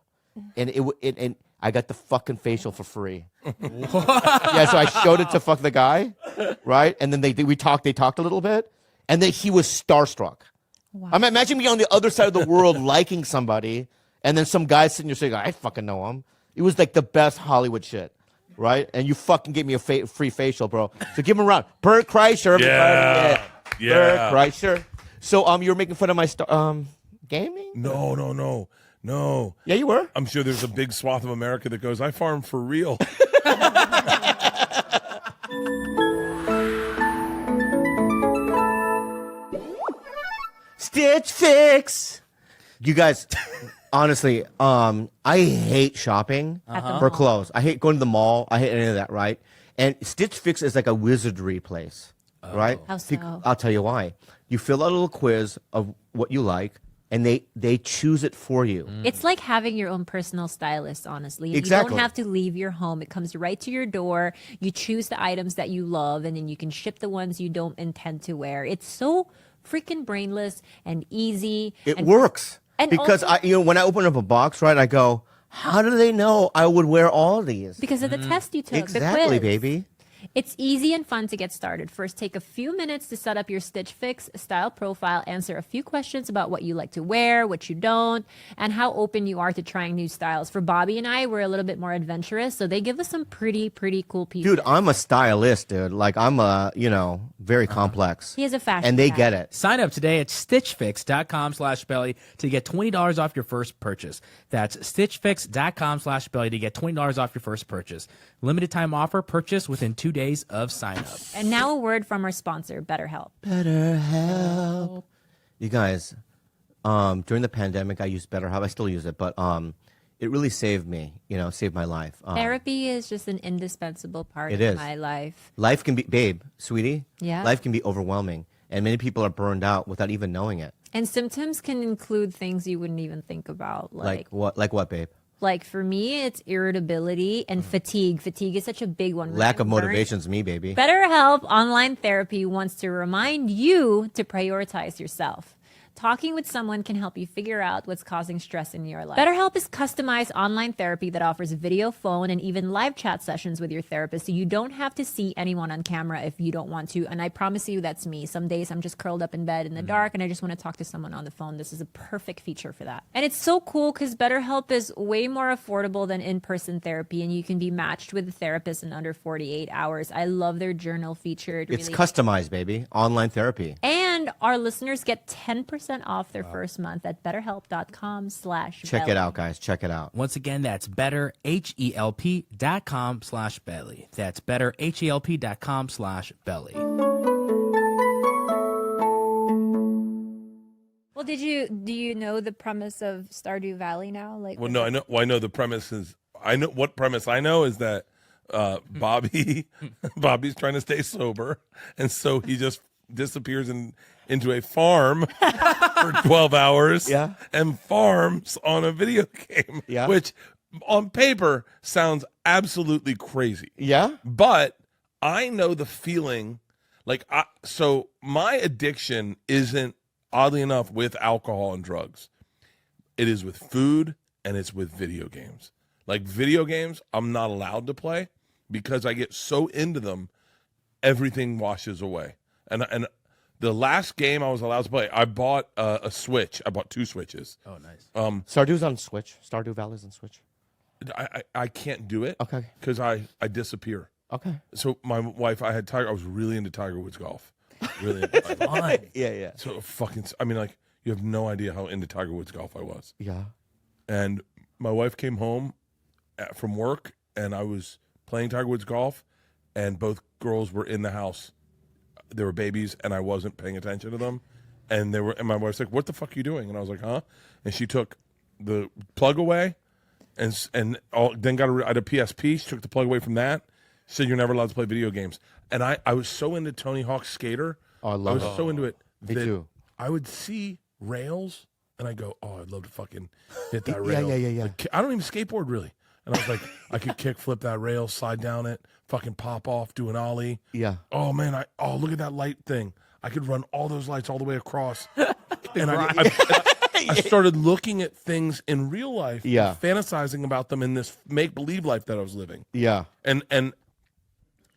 and and I got the fucking facial for free. Yeah, so I showed it to fuck the guy, right? And then they talked a little bit, and then he was starstruck. Wow. I mean, imagine me on the other side of the world liking somebody, and then some guy sitting there saying, "I fucking know him." It was like the best Hollywood shit, right? And you fucking gave me a free facial, bro. So give him a round. Bert Kreischer, everybody. Yeah. Bert Kreischer. So you were making fun of my gaming? No. Yeah, you were. I'm sure there's a big swath of America that goes, I farm for real. Stitch Fix. You guys, honestly, I hate shopping for clothes. I hate going to the mall. I hate any of that, right? And Stitch Fix is like a wizardry place, right? How so? I'll tell you why. You fill out a little quiz of what you like, and they choose it for you. It's like having your own personal stylist, honestly. Exactly. You don't have to leave your home. It comes right to your door. You choose the items that you love, and then you can ship the ones you don't intend to wear. It's so freaking brainless and easy. It and works. and Because also- when I open up a box, right, I go, how do they know I would wear all these? Because of the test you took, the Exactly, quiz. baby. It's easy and fun to get started. First, take a few minutes to set up your Stitch Fix style profile, answer a few questions about what you like to wear, what you don't, and how open you are to trying new styles. For Bobby and I, we're a little bit more adventurous, so they give us some pretty cool pieces. Dude, I'm a stylist, dude. Like, I'm very complex. He is a fashion And they guy. get it. Sign up today at stitchfix.com/belly to get $20 off your first purchase. That's stitchfix.com/belly to get $20 off your first purchase. Limited time offer, purchase within 2 days of sign up. And now a word from our sponsor, BetterHelp. BetterHelp. You guys, During the pandemic, I used BetterHelp. I still use it, but it really saved me. Saved my life. Therapy is just an indispensable part It of is. my life. Life can be, babe, sweetie. Yeah. Life can be overwhelming, and many people are burned out without even knowing it. And symptoms can include things you wouldn't even think about. Like what? Like what, babe? Like for me, it's irritability and fatigue. Fatigue is such a big one. When Lack of I'm burnt- motivation's me, baby. BetterHelp Online Therapy wants to remind you to prioritize yourself. Talking with someone can help you figure out what's causing stress in your life. BetterHelp is customized online therapy that offers video, phone, and even live chat sessions with your therapist, so you don't have to see anyone on camera if you don't want to. And I promise you, that's me. Some days I'm just curled up in bed in the dark and I just want to talk to someone on the phone. This is a perfect feature for that. And it's so cool because BetterHelp is way more affordable than in-person therapy, and you can be matched with a therapist in under 48 hours. I love their journal feature. It's customized, baby. Online therapy. And our listeners get 10% off their first month at betterhelp.com/belly. Check it out, guys. Check it out. Once again, that's betterhelp.com/belly. That's betterhelp.com/belly. Well, do you know the premise of Stardew Valley now? Like, Well, no, I know. Well, I know the premise is. I know what premise I know is that Bobby's trying to stay sober, and so he just disappears into a farm for 12 hours. Yeah. And farms on a video game. Yeah. Which on paper sounds absolutely crazy. Yeah? But I know the feeling, so my addiction isn't, oddly enough, with alcohol and drugs. It is with food and it's with video games. Like video games, I'm not allowed to play because I get so into them, everything washes away. And the last game I was allowed to play, I bought a Switch. I bought 2 Switches. Oh, nice. Stardew's on Switch. Stardew Valley's on Switch. I can't do it. Okay. Because I disappear. Okay. So my wife, I was really into Tiger Woods golf. Really into Tiger Woods. Fun. Yeah. So you have no idea how into Tiger Woods golf I was. Yeah. And my wife came home from work, and I was playing Tiger Woods golf, and both girls were in the house. They were babies, and I wasn't paying attention to them. And my wife's like, "What the fuck are you doing?" And I was like, "Huh?" And she took the plug away, then I had a PSP. She took the plug away from that. She said, "You're never allowed to play video games." And I was so into Tony Hawk's Skater. Oh, I love it. I was so into it. Me that too. I would see rails, and I go, "Oh, I'd love to fucking hit that rail." Yeah. Like, I don't even skateboard really. And I was like, I could kick flip that rail, slide down it, fucking pop off, do an ollie. Yeah. Oh man, look at that light thing. I could run all those lights all the way across. And I started looking at things in real life, Yeah. and fantasizing about them in this make believe life that I was living. Yeah. And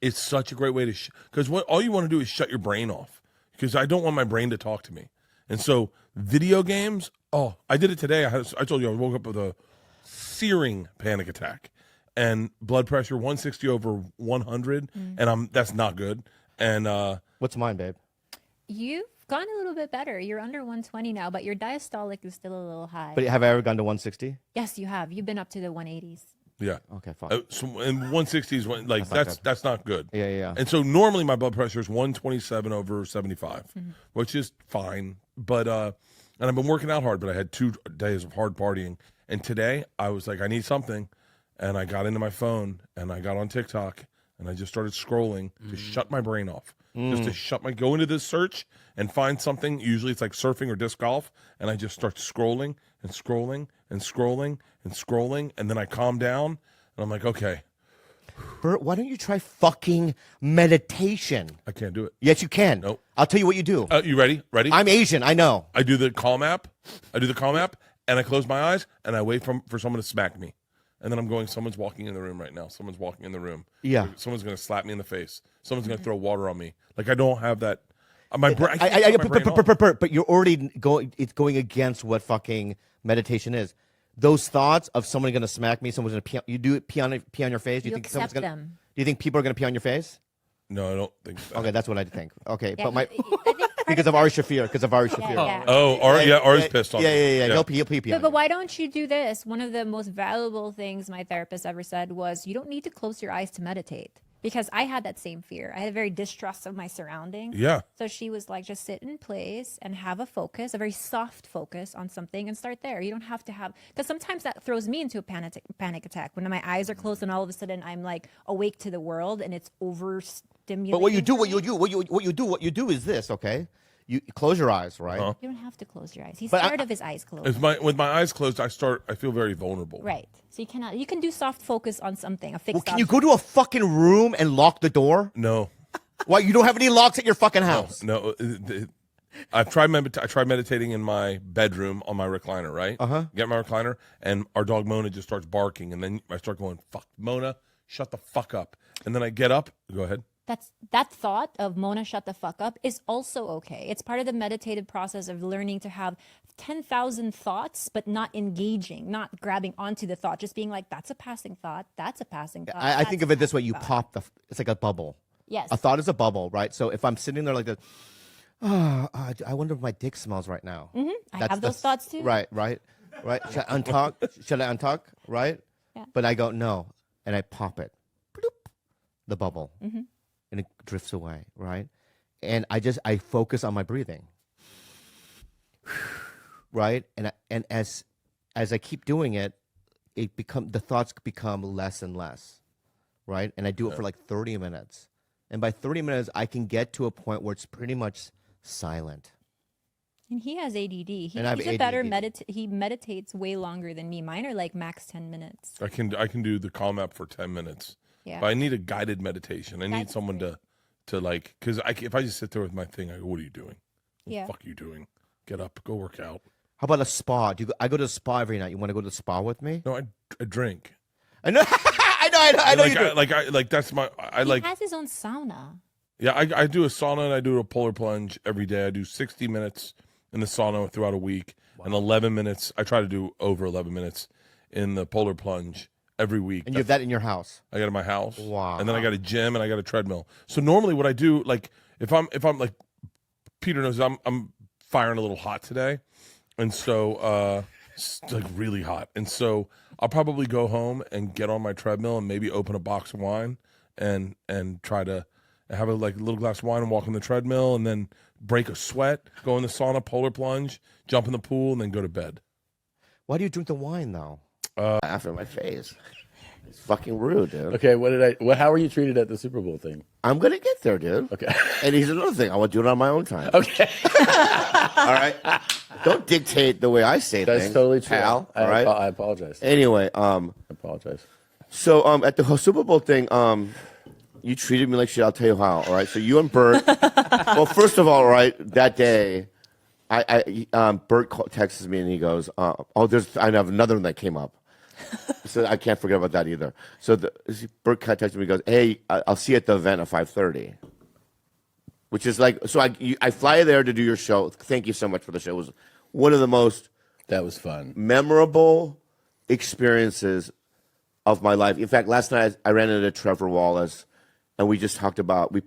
it's such a great way to because all you want to do is shut your brain off, because I don't want my brain to talk to me. And so video games. Oh, I did it today. I told you I woke up with a searing panic attack and blood pressure 160/100, and that's not good. And What's mine, babe? You've gone a little bit better. You're under 120 now, but your diastolic is still a little high. But have I ever gone to 160? Yes, you have. You've been up to the 180s. yeah, Okay, fine. so and 160 is that's not good. Yeah. And so normally my blood pressure is 127/75, which is fine. But and I've been working out hard, but I had 2 days of hard partying. And today I was like, I need something. And I got into my phone and I got on TikTok and I just started scrolling to shut my brain off. Just to go into this search and find something. Usually it's like surfing or disc golf. And I just start scrolling and scrolling and scrolling and scrolling. And then I calm down and I'm like, okay, Bert, why don't you try fucking meditation? I can't do it. Yes, you can. Nope. I'll tell you what you do. You ready? Ready? I'm Asian. I know. I do the Calm app. And I close my eyes and I wait for someone to smack me. And then I'm going, someone's walking in the room right now. Someone's walking in the room. Yeah. Someone's going to slap me in the face. Someone's going to throw water on me. Like, I don't have that. My brain. But you're already going. It's going against what fucking meditation is. Those thoughts of someone going to smack me, someone's going to pee on your face. Do you You think someone's accept going? them. Do you think people are going to pee on your face? No, I don't think so. Okay, that's what I think. Okay, Yeah, but I think because of Ari Shafir. Yeah. Oh, Ari's pissed on me. Yeah. He'll pee on But you. why don't you do this? One of the most valuable things my therapist ever said was, you don't need to close your eyes to meditate. because I had that same fear. I had a very distrust of my surroundings. Yeah. So she was like, just sit in place and have a focus, a very soft focus on something, and start there. You don't have to have, because sometimes that throws me into a panic attack when my eyes are closed and all of a sudden I'm like awake to the world and it's overstimulating. But what you do is this, okay? You close your eyes, right? You don't have to close your eyes. He's But scared of his eyes closed. With my eyes closed, I feel very vulnerable. Right. So you can do soft focus on something, a fixed Well, can you object. go to a fucking room and lock the door? No. Why, you don't have any locks at your fucking house? No. I tried meditating in my bedroom on my recliner, right? Get my recliner, and our dog Mona just starts barking, and then I start going, "Fuck, Mona, shut the fuck up." And then I get up. Go ahead. That thought of Mona, shut the fuck up is also okay. It's part of the meditative process of learning to have 10,000 thoughts, but not engaging, not grabbing onto the thought, just being like, that's a passing thought. That's a passing thought. I think of it this way: you thought. pop it's like a bubble. Yes. A thought is a bubble, right? So if I'm sitting there like this, I wonder if my dick smells right now. I have those thoughts too. Right. Should I untalk? Right? Yeah. But I go, no. And I pop it. Bloop, the bubble. And it drifts away, right? And I focus on my breathing. Right? And as I keep doing it, the thoughts become less and less. Right? And I do it for like 30 minutes. And by 30 minutes, I can get to a point where it's pretty much silent. And he has ADD. He's And I have a better ADD. he meditates way longer than me. Mine are like max 10 minutes. I can do the calm app for 10 minutes. Yeah. But I need a guided meditation. I need That's someone to like, because if I just sit there with my thing, I go, "What are you doing? What Yeah. the fuck are you doing? Get up, go work out." How about a spa? I go to the spa every night. You want to go to the spa with me? No, I drink. I know. I know you do. Like that's my He has his own sauna. Yeah, I do a sauna and I do a polar plunge every day. I do 60 minutes in the sauna throughout a week, and 11 minutes. I try to do over 11 minutes in the polar plunge every week. And you have that in your house. I got it in my house. Wow. And then I got a gym and I got a treadmill. So normally what I do, like if I'm like Peter knows I'm firing a little hot today, and so it's like really hot, and so I'll probably go home and get on my treadmill and maybe open a box of wine and try to have a little glass of wine and walk on the treadmill and then break a sweat, go in the sauna, polar plunge, jump in the pool, and then go to bed. Why do you drink the wine though? After my face. It's fucking rude, dude. Okay, how were you treated at the Super Bowl thing? I'm gonna get there, dude. Okay. And here's another thing. I want to do it on my own time. Okay. All right. Don't dictate the way I say That's things. totally true. Pal. All right. I apologize. Anyway, I apologize. so at the Super Bowl thing, you treated me like shit. I'll tell you how. All right. So you and Bert. Well, first of all, right, that day, Bert texts me and he goes, I have another one that came up. So I can't forget about that either. So Bert texted me and goes, "Hey, I'll see you at the event at 5:30." Which is like, so I fly there to do your show. Thank you so much for the show. It was one of the most That was fun. memorable experiences of my life. In fact, last night I ran into Trevor Wallace, and we just talked about we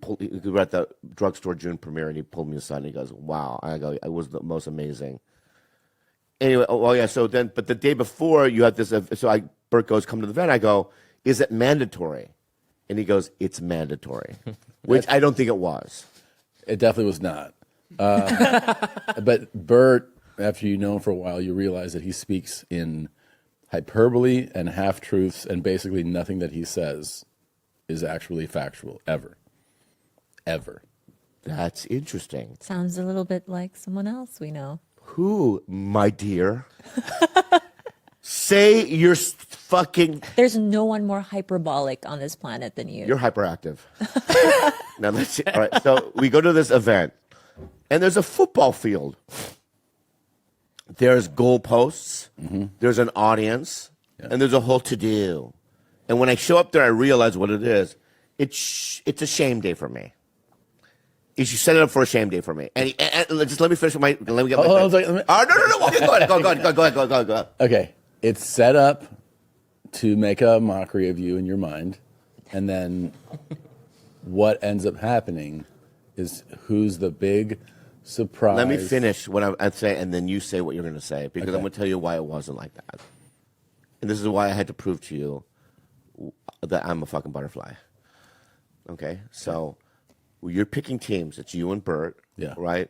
were at the drugstore June premiere, and he pulled me aside and he goes, "Wow!" I go, "It was the most amazing." Anyway, but the day before you had this, so Bert goes, "Come to the event." I go, "Is it mandatory?" And he goes, "It's mandatory," which I don't think it was. It definitely was not. But Bert, after you know him for a while, you realize that he speaks in hyperbole and half truths, and basically nothing that he says is actually factual ever. That's interesting. Sounds a little bit like someone else we know. Who, my dear? Say you're fucking. There's no one more hyperbolic on this planet than you. You're hyperactive. Now let's see. All right. So we go to this event, and there's a football field. There's goalposts. There's an audience, and there's a whole to-do. And when I show up there, I realize what it is. It's a shame day for me. You should set it up for a shame day for me. And just let me finish my. Let me get my. Oh, thing. no. Okay, go ahead. Okay, it's set up to make a mockery of you in your mind, and then what ends up happening is who's the big surprise. Let me finish what I'm saying, and then you say what you're going to say, because Okay. I'm going to tell you why it wasn't like that. And this is why I had to prove to you that I'm a fucking butterfly. Okay, so you're picking teams. It's you and Bert. Yeah. Right.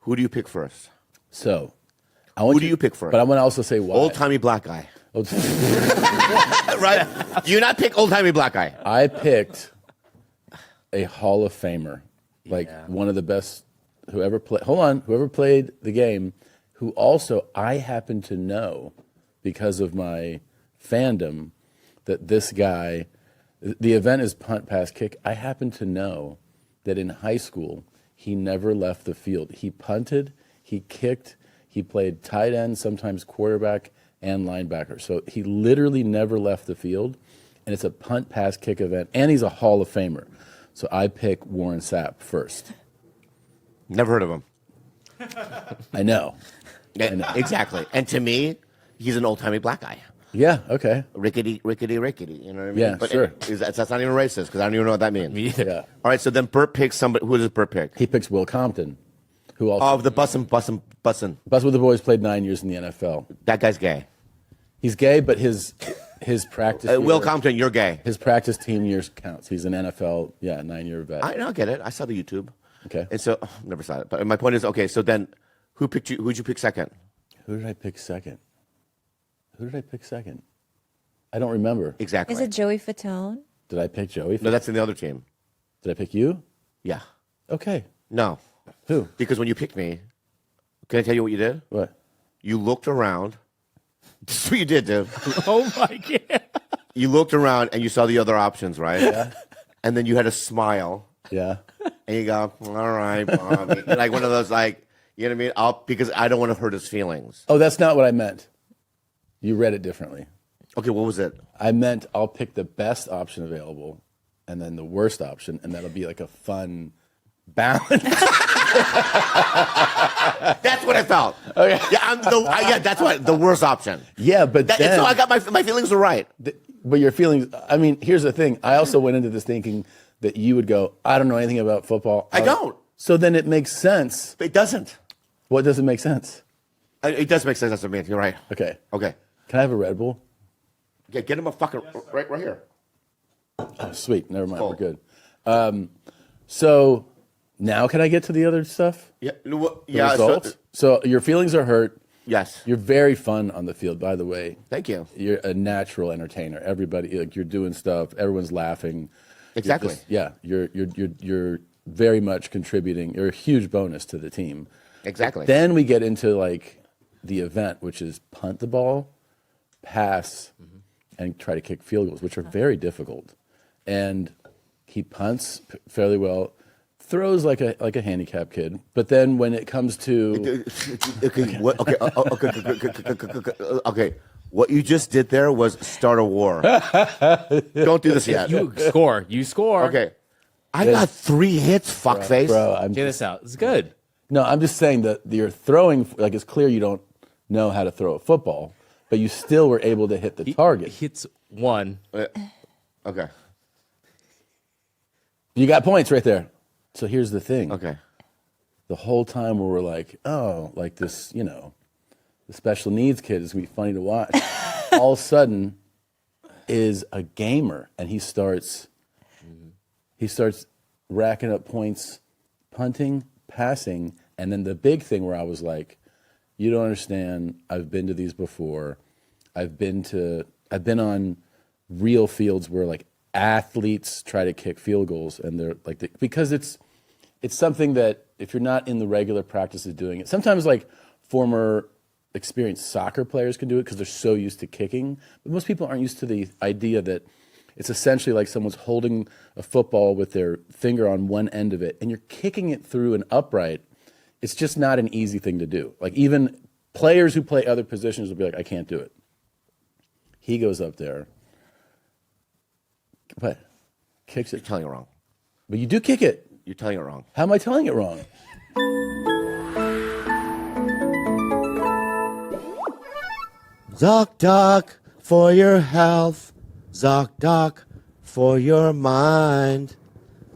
Who do you pick first? So, I want Who do you pick first? But I want to also say why. Old timey black guy. Old- Right? Do you not pick old timey black guy? I picked a Hall of Famer, like one of the best whoever played the game, who also I happen to know because of my fandom that this guy, the event is punt, pass, kick. I happen to know that in high school he never left the field. He punted, he kicked, he played tight end, sometimes quarterback and linebacker. So he literally never left the field, and it's a punt, pass, kick event, and he's a Hall of Famer. So I pick Warren Sapp first. Never heard of him. I know. Exactly. And to me, he's an old timey black guy. Yeah, okay. Rickety. You know what I mean? Yeah, sure. That's not even racist because I don't even know what that means. Me either. Yeah. All right, so then Bert picks somebody. Who does Bert pick? He picks Will Compton, who also Of the bussin'. Bus with the Boys played 9 years in the NFL. That guy's gay. He's gay, but his practice Will year- Compton, you're gay. his practice team years counts. He's an NFL 9-year vet. I don't get it. I saw the YouTube. Okay. And so, never saw it. But my point is, okay, so then who picked you? Who'd you pick second? Who did I pick second? I don't remember. Exactly. Is it Joey Fatone? Did I pick Joey? No, that's in the other team. Did I pick you? Yeah. Okay. No. Who? Because when you picked me, can I tell you what you did? What? You looked around. This is what you did, dude. Oh my god! You looked around and you saw the other options, right? Yeah. And then you had a smile Yeah. and you go, all right, Bobby. Like one of those, like, you know what I mean? Because I don't want to hurt his feelings. Oh, that's not what I meant. You read it differently. Okay, what was it? I meant I'll pick the best option available and then the worst option, and that'll be like a fun balance. That's what I felt. Okay. Yeah, that's what the worst option. Yeah, but then, So I got my feelings were right. but your feelings, I mean, here's the thing. I also went into this thinking that you would go, I don't know anything about football. I don't. So then it makes sense. It doesn't. What doesn't make sense? It does make sense to me. You're right. Okay. Okay. Can I have a Red Bull? Yeah, get him a fucking right here. Oh, sweet. Never mind. Cool. We're good. So now can I get to the other stuff? Yeah. The Yeah. results? So your feelings are hurt. Yes. You're very fun on the field, by the way. Thank you. You're a natural entertainer. Everybody, like, you're doing stuff. Everyone's laughing. Exactly. You're very much contributing. You're a huge bonus to the team. Exactly. Then we get into like the event, which is punt the ball, pass, and try to kick field goals, which are very difficult. And he punts fairly well, throws like a handicap kid. But then when it comes to Okay. What you just did there was start a war. Don't do this yet. You score. Okay. I got 3 hits, fuckface. bro, I'm Check this out. It's good. no, I'm just saying that you're throwing, like, it's clear you don't know how to throw a football, but you still were able to hit the target. Hits one. Okay. You got points right there. So here's the thing. Okay. The whole time we were like, oh, like this, the special needs kid is going to be funny to watch. All of a sudden is a gamer, and he starts racking up points, punting, passing, and then the big thing where I was like, you don't understand. I've been to these before. I've been on real fields where like athletes try to kick field goals, and they're like, because it's something that if you're not in the regular practice of doing it, sometimes like former experienced soccer players can do it because they're so used to kicking, but most people aren't used to the idea that it's essentially like someone's holding a football with their finger on one end of it, and you're kicking it through an upright. It's just not an easy thing to do. Like, even players who play other positions will be like, I can't do it. He goes up there. What? Kicks You're it. telling it wrong. But you do kick it. You're telling it wrong. How am I telling it wrong? ZocDoc for your health. ZocDoc for your mind.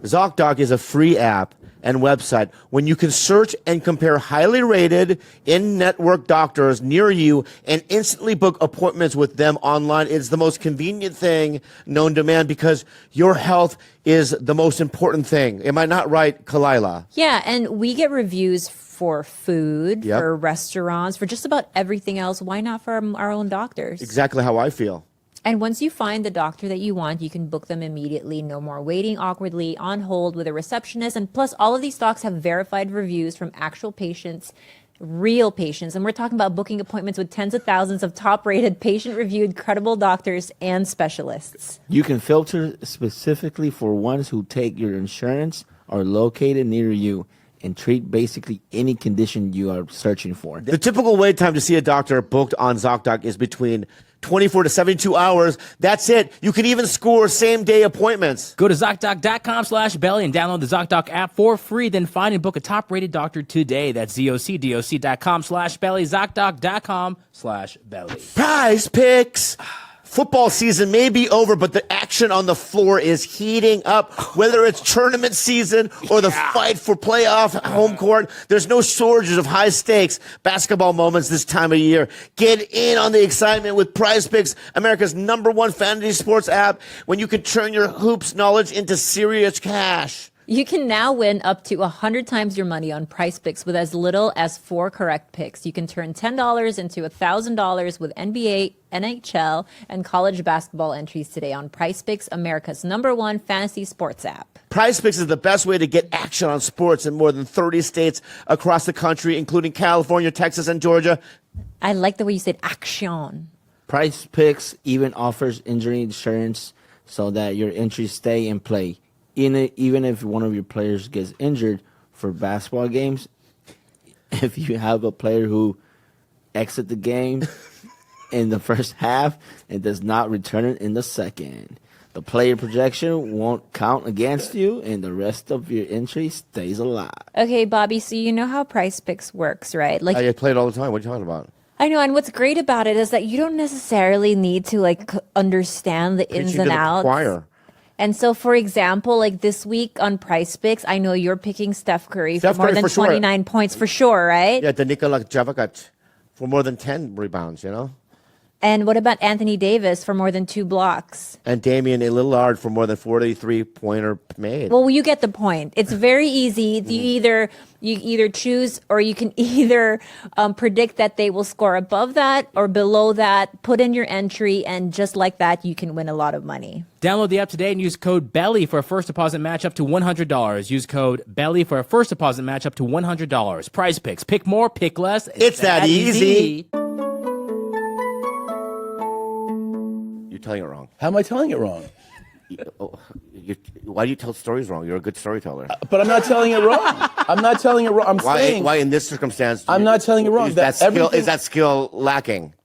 ZocDoc is a free app and website. When you can search and compare highly rated in-network doctors near you and instantly book appointments with them online, it's the most convenient thing known to man because your health is the most important thing. Am I not right, Khalyla? Yeah, and we get reviews for food, Yep. for restaurants, for just about everything else. Why not for our own doctors? Exactly how I feel. And once you find the doctor that you want, you can book them immediately. No more waiting awkwardly on hold with a receptionist. And plus, all of these docs have verified reviews from actual patients, real patients. And we're talking about booking appointments with tens of thousands of top-rated, patient-reviewed, credible doctors and specialists. You can filter specifically for ones who take your insurance, are located near you, and treat basically any condition you are searching for. The typical wait time to see a doctor booked on ZocDoc is between 24 to 72 hours. That's it. You can even score same-day appointments. Go to ZocDoc.com/belly and download the ZocDoc app for free. Then find and book a top-rated doctor today. That's ZocDoc.com/belly, ZocDoc.com/belly. Prize Picks. Football season may be over, but the action on the floor is heating up. Whether it's tournament season or the fight for playoff home court, there's no shortage of high-stakes basketball moments this time of year. Get in on the excitement with Prize Picks, America's #1 fantasy sports app, when you can turn your hoops knowledge into serious cash. You can now win up to 100 times your money on Price Picks with as little as 4 correct picks. You can turn $10 into $1,000 with NBA, NHL, and college basketball entries today on Price Picks, America's #1 fantasy sports app. Prize Picks is the best way to get action on sports in more than 30 states across the country, including California, Texas, and Georgia. I like the way you said action. Price Picks even offers injury insurance so that your entries stay in play. Even if one of your players gets injured for basketball games, if you have a player who exits the game in the first half and does not return it in the second, the player projection won't count against you and the rest of your entry stays alive. Okay, Bobby, so you know how Price Picks works, right? Like I play it all the time. What are you talking about? I know, and what's great about it is that you don't necessarily need to understand the ins Preaching and to the outs. choir. And so, for example, like this week on Price Picks, I know you're picking Steph Curry Steph for more Curry than for sure. 29 points for sure, right? Yeah, the Nikola Jokic for more than 10 rebounds, you know? And what about Anthony Davis for more than 2 blocks? And Damian Lillard for more than 43-pointer made. Well, you get the point. It's very easy. You either choose, or you can either predict that they will score above that or below that. Put in your entry, and just like that, you can win a lot of money. Download the app today and use code BELLY for a first deposit match up to $100. Use code BELLY for a first deposit match up to $100. Prize Picks. Pick more, pick less. It's that easy. You're telling it wrong. How am I telling it wrong? Why do you tell stories wrong? You're a good storyteller. But I'm not telling it wrong. I'm not telling it wrong. I'm saying Why in this circumstance? I'm not telling it wrong. Is that skill lacking?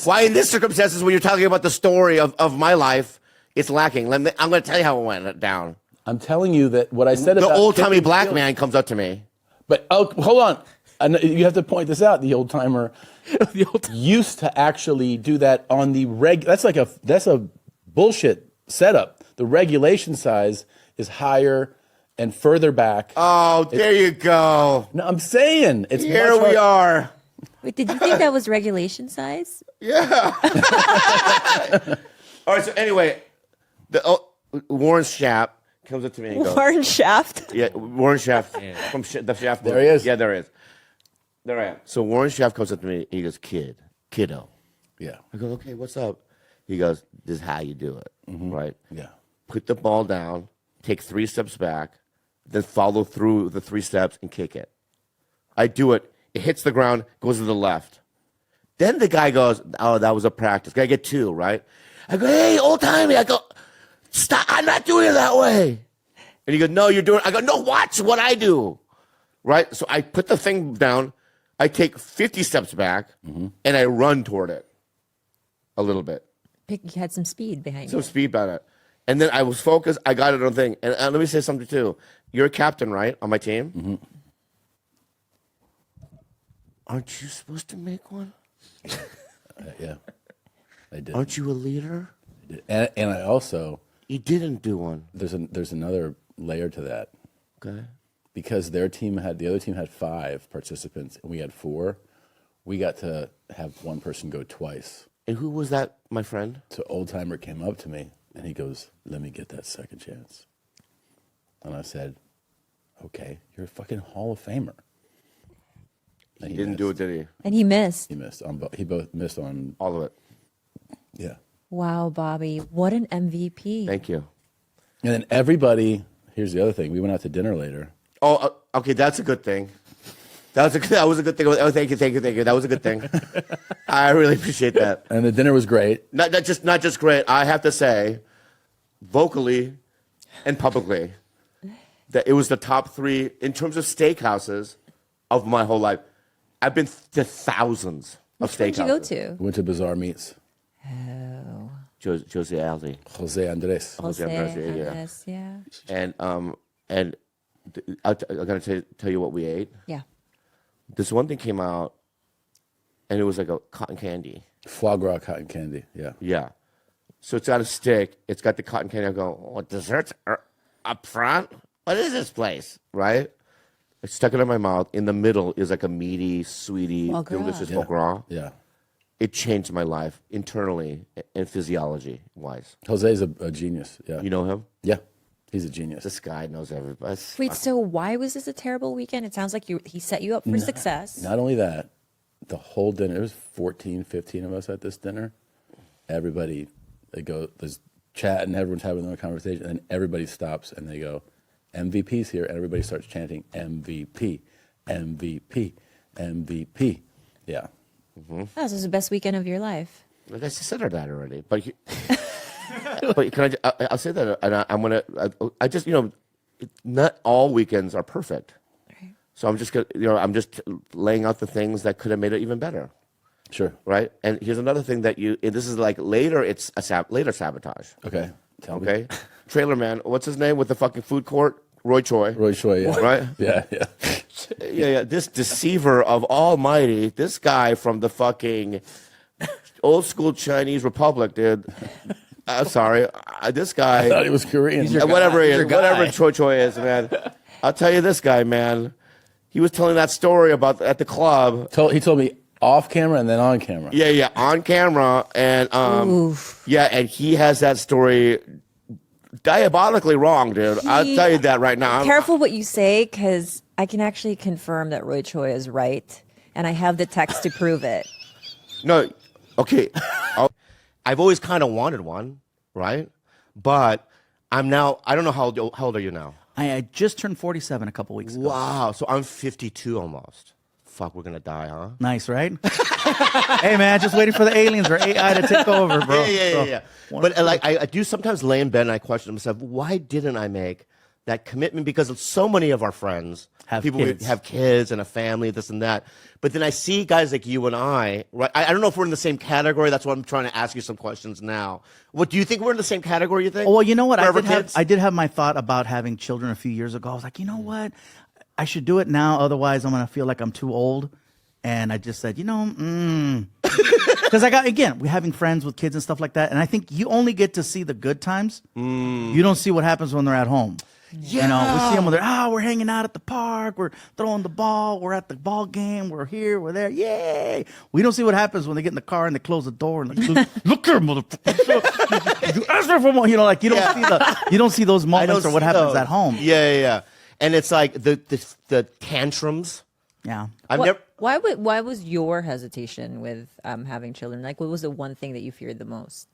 Why in this circumstances, when you're talking about the story of my life, it's lacking? I'm going to tell you how it went down. I'm telling you that what I said The about old-timey picking black skills- man comes up to me. But hold on. You have to point this out. The old timer used to actually do that on the That's a bullshit setup. The regulation size is higher and further back. Oh, there you go. No, I'm saying it's Here much we hard- are. Wait, did you think that was regulation size? Yeah. All right. So anyway, Warren Sapp comes up to me and goes, Warren Shaft. "Yeah, Warren Sapp from the Shaft movie. There he is. Yeah, there is. There I am." So Warren Sapp comes up to me and he goes, "Kiddo." Yeah. I go, "Okay, what's up?" He goes, "This is how you do it, right? Yeah. Put the ball down, take 3 steps back, then follow through the 3 steps and kick it." I do it. It hits the ground, goes to the left. Then the guy goes, "Oh, that was a practice. Gotta get 2, right?" I go, "Hey, old timey." I go, "Stop. I'm not doing it that way." And he goes, "No, you're doing it." I go, "No, watch what I do." Right? So I put the thing down. I take 50 steps back and I run toward it a little bit. You had some speed behind Some you. speed about it. And then I was focused. I got it on the thing. And let me say something too. You're a captain, right, on my team? Aren't you supposed to make one? Yeah. I did. Aren't you a leader? And I also You didn't do one. there's another layer to that. Okay. because the other team had 5 participants and we had 4, we got to have one person go twice. And who was that, my friend? So Old Timer came up to me and he goes, "Let me get that second chance." And I said, "Okay, you're a fucking Hall of Famer." And He didn't do it, did he? And he missed. He missed on. He both missed on. All of it. Yeah. Wow, Bobby, what an MVP. Thank you. And then everybody. Here's the other thing. We went out to dinner later. Oh, okay, that's a good thing. That was a good thing. Oh, thank you. That was a good thing. I really appreciate that. And the dinner was great. Not just great. I have to say, vocally and publicly, that it was the top 3 in terms of steakhouses of my whole life. I've been to thousands of Which one did you steakhouses. go to? We went to Bazaar Meats. Oh, Jose Aldi. Jose Andres. Jose Andres, yeah. Andres, yeah. And I'm gonna tell you what we ate. Yeah. This one thing came out, and it was like a cotton candy. Foie gras cotton candy. Yeah. Yeah. So it's got a stick. It's got the cotton candy. I go, what, desserts are up front? What is this place? Right? I stuck it in my mouth. In the middle is like a meaty, sweetie, Foie gras. delicious foie gras. Yeah. It changed my life internally and physiology wise. Jose's a genius. Yeah. You know him? Yeah. He's a genius. This guy knows everybody. Wait, so why was this a terrible weekend? It sounds like he set you up for success. Not only that, the whole dinner, there was 14, 15 of us at this dinner. Everybody, there's chat and everyone's having their conversation, and then everybody stops and they go, "MVP's here," and everybody starts chanting, "MVP, MVP, MVP." Yeah. Oh, this was the best weekend of your life. I guess you said that already. But, but can I'll say that, and I'm going to, I just, not all weekends are perfect. Right. So I'm just going to, I'm just laying out the things that could have made it even better. Sure. Right? And here's another thing that this is like later, it's later sabotage. Okay. Tell me. Okay? Trailer man, what's his name with the fucking food court? Roy Choi. Roy Choi, yeah. Right? Yeah. Yeah. This deceiver of almighty, this guy from the fucking old school Chinese Republic, dude. I'm sorry. This guy. I thought he was Korean. Whatever he is, whatever Choi is, man. I'll tell you this guy, man. He was telling that story about at the club. He told me off camera and then on camera. Yeah, on camera. And and he has that story diabolically wrong, dude. I'll tell you that right now. Careful what you say, because I can actually confirm that Roy Choi is right, and I have the text to prove it. No, okay. I've always kind of wanted one, right? But I'm now, I don't know how old are you now? I just turned 47 a couple weeks ago. Wow, so I'm 52 almost. Fuck, we're gonna die, huh? Nice, right? Hey, man, just waiting for the aliens or AI to take over, bro. Yeah. But I do sometimes lay in bed and I question myself, why didn't I make that commitment? Because so many of our friends Have people kids. have kids and a family, this and that. But then I see guys like you and I, right? I don't know if we're in the same category. That's why I'm trying to ask you some questions now. What do you think we're in the same category? You think? Well, you know what? Forever I did have my thought about having children a few years ago. I was like, you know what? I should do it now. Otherwise, I'm going to feel like I'm too old. And I just said, because we're having friends with kids and stuff like that. And I think you only get to see the good times. You don't see what happens when they're at home. Yeah. We see them when they're, we're hanging out at the park, we're throwing the ball, we're at the ball game, we're here, we're there, yay. We don't see what happens when they get in the car and they close the door and like, look here, motherfucker. You asked me for more, you don't see those moments or what happens at home. Yeah. And it's like the tantrums. Yeah. Why was your hesitation with having children? Like, what was the one thing that you feared the most?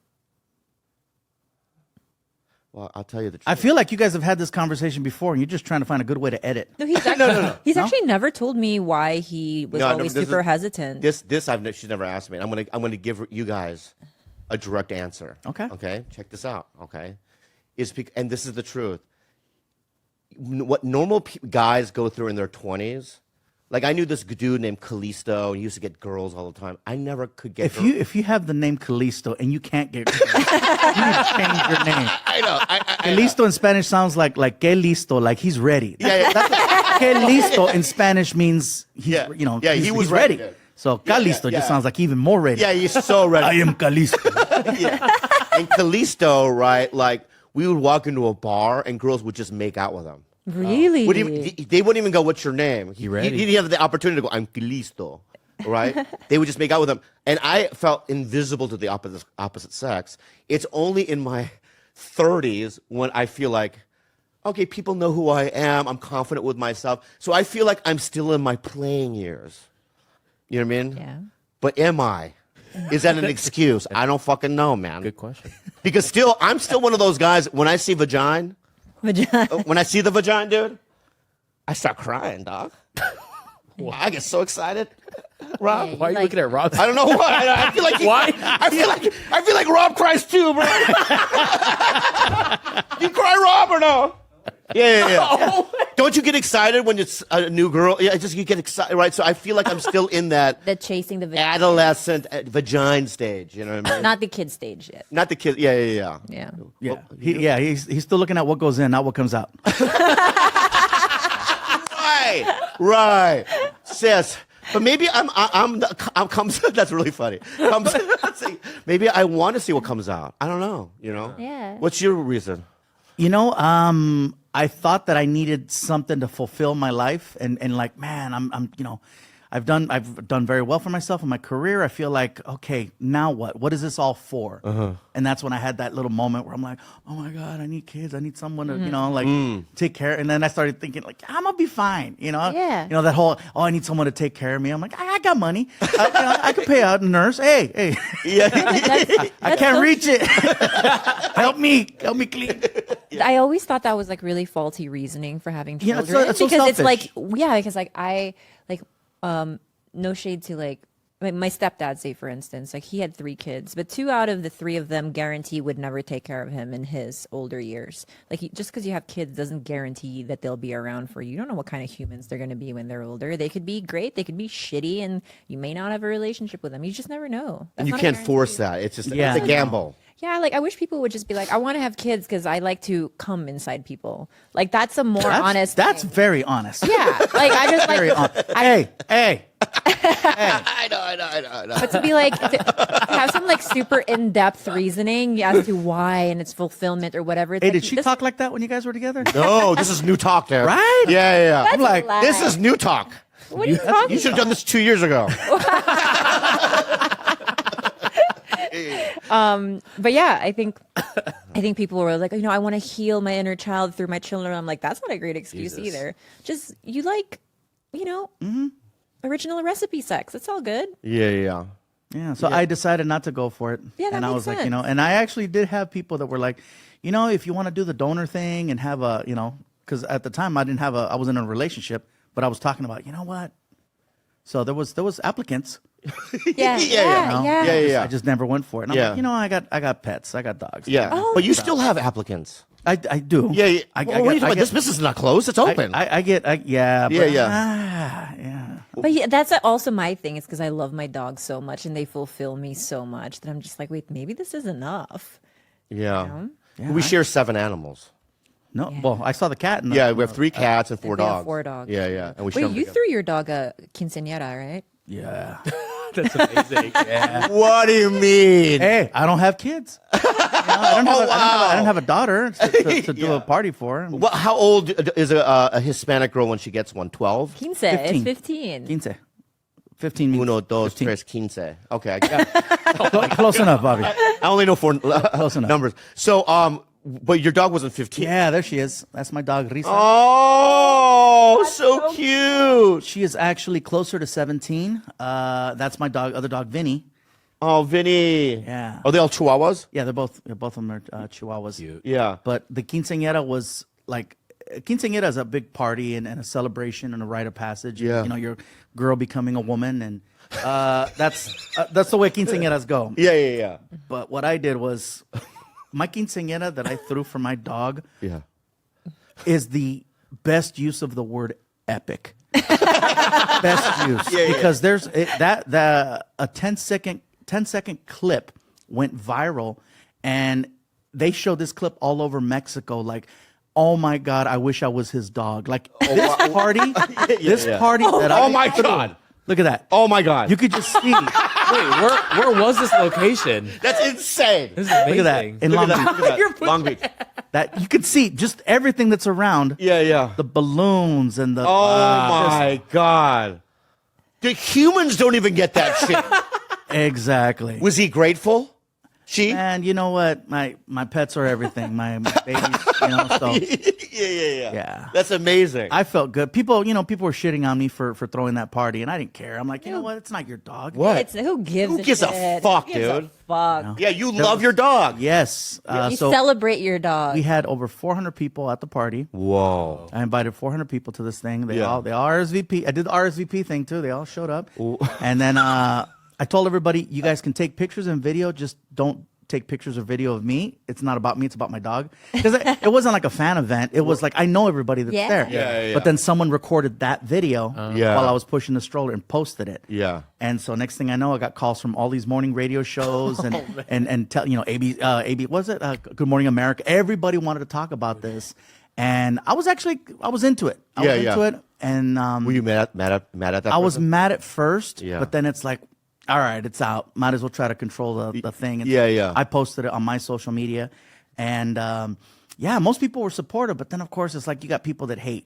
Well, I'll tell you the truth. I feel like you guys have had this conversation before, and you're just trying to find a good way to edit. No, he's actually, He's actually never told me why he was always this super is- hesitant. She's never asked me. I'm gonna give you guys a direct answer. Okay. Check this out. Okay. And this is the truth. What normal guys go through in their 20s. Like I knew this dude named Callisto, and he used to get girls all the time. I never could get. If you have the name Callisto and you can't get, you need to change your name. I know. Callisto in Spanish sounds like que listo, like he's ready. Yeah. Que listo in Spanish means He was he's ready. ready. So Callisto yeah. just sounds like even more ready. Yeah, he's so ready. I am Callisto. And Callisto, right? Like we would walk into a bar and girls would just make out with him. Really? What do you, they wouldn't even go, "What's your name?" He ready? didn't have the opportunity to go, "I'm listo," right? They would just make out with him, and I felt invisible to the opposite sex. It's only in my 30s when I feel like, okay, people know who I am. I'm confident with myself, so I feel like I'm still in my playing years. You know what I mean? Yeah. But am I? Is that an excuse? I don't fucking know, man. Good question. Because I'm still one of those guys. When I see vagina, when I see the vagina, dude, I start crying, dog. I get so excited. Rob, Yeah, Why are you like- looking at Rob? I don't know why. I feel like Why? I feel like Rob cries too, bro. You cry, Rob, or no? Yeah. Don't you get excited when it's a new girl? Yeah, just you get excited, right? So I feel like I'm still in that The chasing the vagina. adolescent vagina stage. You know what I mean? Not the kid stage yet. Not the kid. Yeah. Yeah. Yeah, he's still looking at what goes in, not what comes out. Right, sis. But maybe I'm comes. That's really funny. Maybe I want to see what comes out. I don't know. You know. Yeah. What's your reason? You know, I thought that I needed something to fulfill my life, and like, man, I'm you know, I've done very well for myself in my career. I feel like, okay, now what? What is this all for? And that's when I had that little moment where I'm like, oh my God, I need kids. I need someone to, you know, like take care. And then I started thinking, like, I'm gonna be fine. You know, Yeah. You know that whole, oh, I need someone to take care of me. I'm like, I got money. You know, I could pay out a nurse. Hey, I can't reach it. help me clean. I always thought that was like really faulty reasoning for having Yeah, children it's so because it's like selfish. because like I like no shade to like my stepdad, say for instance, like he had 3 kids, but 2 out of the 3 of them guarantee would never take care of him in his older years. Like just because you have kids doesn't guarantee that they'll be around for you. You don't know what kind of humans they're going to be when they're older. They could be great, they could be shitty, and you may not have a relationship with them. You just never know. And That's you not a can't guarantee. force that. It's just Yeah. it's a gamble. Yeah, like I wish people would just be like, I want to have kids because I like to come inside people. Like that's a more honest. That's thing. very honest. Yeah, like I just Very like. honest. Hey. I know. But to be like to have some like super in-depth reasoning as to why and its fulfillment or whatever. It's Hey, like, did she this- talk like that when you guys were together? No, this is new talk, dude. Right? Yeah. That's I'm like, a lie. this is new talk. What are you talking You should have done this 2 years ago. But yeah, I think people were like, I want to heal my inner child through my children. I'm like, that's not a great excuse Jesus. either. Just you like, original recipe sex. It's all good. Yeah. Yeah, so I decided not to go for it. Yeah, that and I makes was like, sense. and I actually did have people that were like, if you want to do the donor thing and have a, because at the time I wasn't in a relationship, but I was talking about, you know what? So there was applicants. Yeah. I just never went for it. And Yeah. I'm like, I got pets, I got dogs. Yeah. Oh, But you still have applicants. I do. Yeah. I Well, what are you talking about? This business is not closed. It's open. Yeah. Yeah. But yeah, that's also my thing is because I love my dogs so much and they fulfill me so much that I'm just like, wait, maybe this is enough. Yeah. Yeah, We share 7 animals. No, well, I saw the cat. And Yeah, we have 3 cats and 4 We have dogs. 4 dogs. Yeah. And we share Wait, them you together. threw your dog a quinceañera, right? Yeah. That's amazing. Yeah. What do you mean? Hey, I don't have kids. I don't have a daughter to do a party for. Well, how old is a Hispanic girl when she gets one? 12? Quince. 15. It's 15. 15. 15 means 1, 2, 15. 3, 15. Okay, I got it. Close enough, Bobby. I only know 4 enough. numbers. So, but your dog wasn't 15. Yeah, there she is. That's my dog, Risa. Oh, so cute. She is actually closer to 17. That's my other dog, Vinny. Oh, Vinny. Yeah. Are they all Chihuahuas? Yeah, both of them are Chihuahuas. Yeah. But the quinceañera was like, quinceañera is a big party and a celebration and a rite of passage. Yeah. Your girl becoming a woman, and that's the way quinceañeras go. Yeah. But what I did was, my quinceañera that I threw for my dog Yeah. is the best use of the word epic. Best use. Because there's a 10-second clip went viral, and they showed this clip all over Mexico. Like, oh my God, I wish I was his dog. Like this party, party that Oh my God. Look at that. Oh my God. You could just see where was this location? That's insane. This is amazing. Look at that. In Long Beach. Look at that. Long Beach. That you could see just everything that's around. Yeah. The balloons and the. Oh my God. The humans don't even get that shit. Exactly. Was he grateful? She? And you know what? My pets are everything. My babies. So Yeah. That's amazing. I felt good. People were shitting on me for throwing that party, and I didn't care. I'm like, you know what? It's not your dog. What? Who gives Who gives a shit? fuck, Who gives a dude? fuck? Yeah, you love your dog. Yes. You So celebrate your dog. we had over 400 people at the party. Whoa. I invited 400 people to this thing. They Yeah. all RSVP. I did the RSVP thing too. They all showed up. And then I told everybody, you guys can take pictures and video. Just don't take pictures or video of me. It's not about me. It's about my dog. Because it wasn't like a fan event. It was like I know everybody that's Yeah. there. Yeah. But then someone recorded that video Yeah. while I was pushing the stroller and posted it. Yeah. And so next thing I know, I got calls from all these morning radio shows and tell AB was it Good Morning America. Everybody wanted to talk about this, and I was into it. I was into it, and Were you mad at that? I was person? mad at first, Yeah. but then it's like, all right, it's out. Might as well try to control the thing. And Yeah. I posted it on my social media, and most people were supportive, but then of course it's like you got people that hate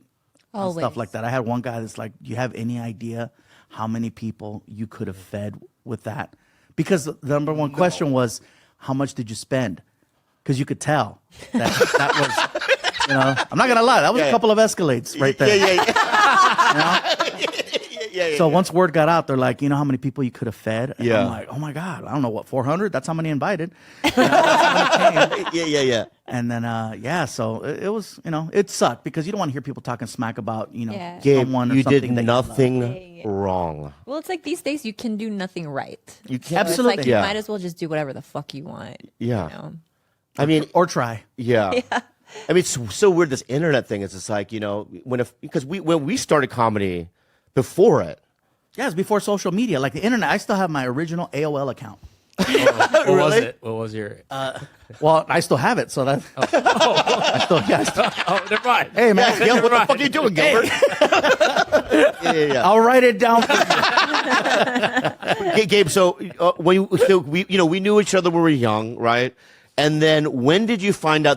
and Always. stuff like that. I had one guy that's like, do you have any idea how many people you could have fed with that? Because the number one question was, how much did you spend? Because you could tell that was, I'm not gonna lie, that was a couple of Escalades right there. Yeah. So once word got out, they're like, you know how many people you could have fed? And Yeah. I'm like, oh my God, I don't know what, 400? That's how many invited. That's how many came. Yeah. And then, so it was, it sucked because you don't want to hear people talking smack about, Yeah. Gabe, someone or you something did that nothing wrong. Well, it's like these days you can do nothing right. You So can't. it's like Absolutely. you Yeah. might as well just do whatever the fuck you want. Yeah. You know? I mean, or try. yeah. I mean, it's so weird. This internet thing is just like because when we started comedy before it. Yeah, it's before social media. Like the internet, I still have my original AOL account. What was it? What was your? Well, I still have it, so that. I still. Oh, never mind. Hey man, Yeah, what the fuck are you doing, Gilbert? Yeah. I'll write it down. For you. Gabe, so we knew each other when we were young, right? And then when did you find out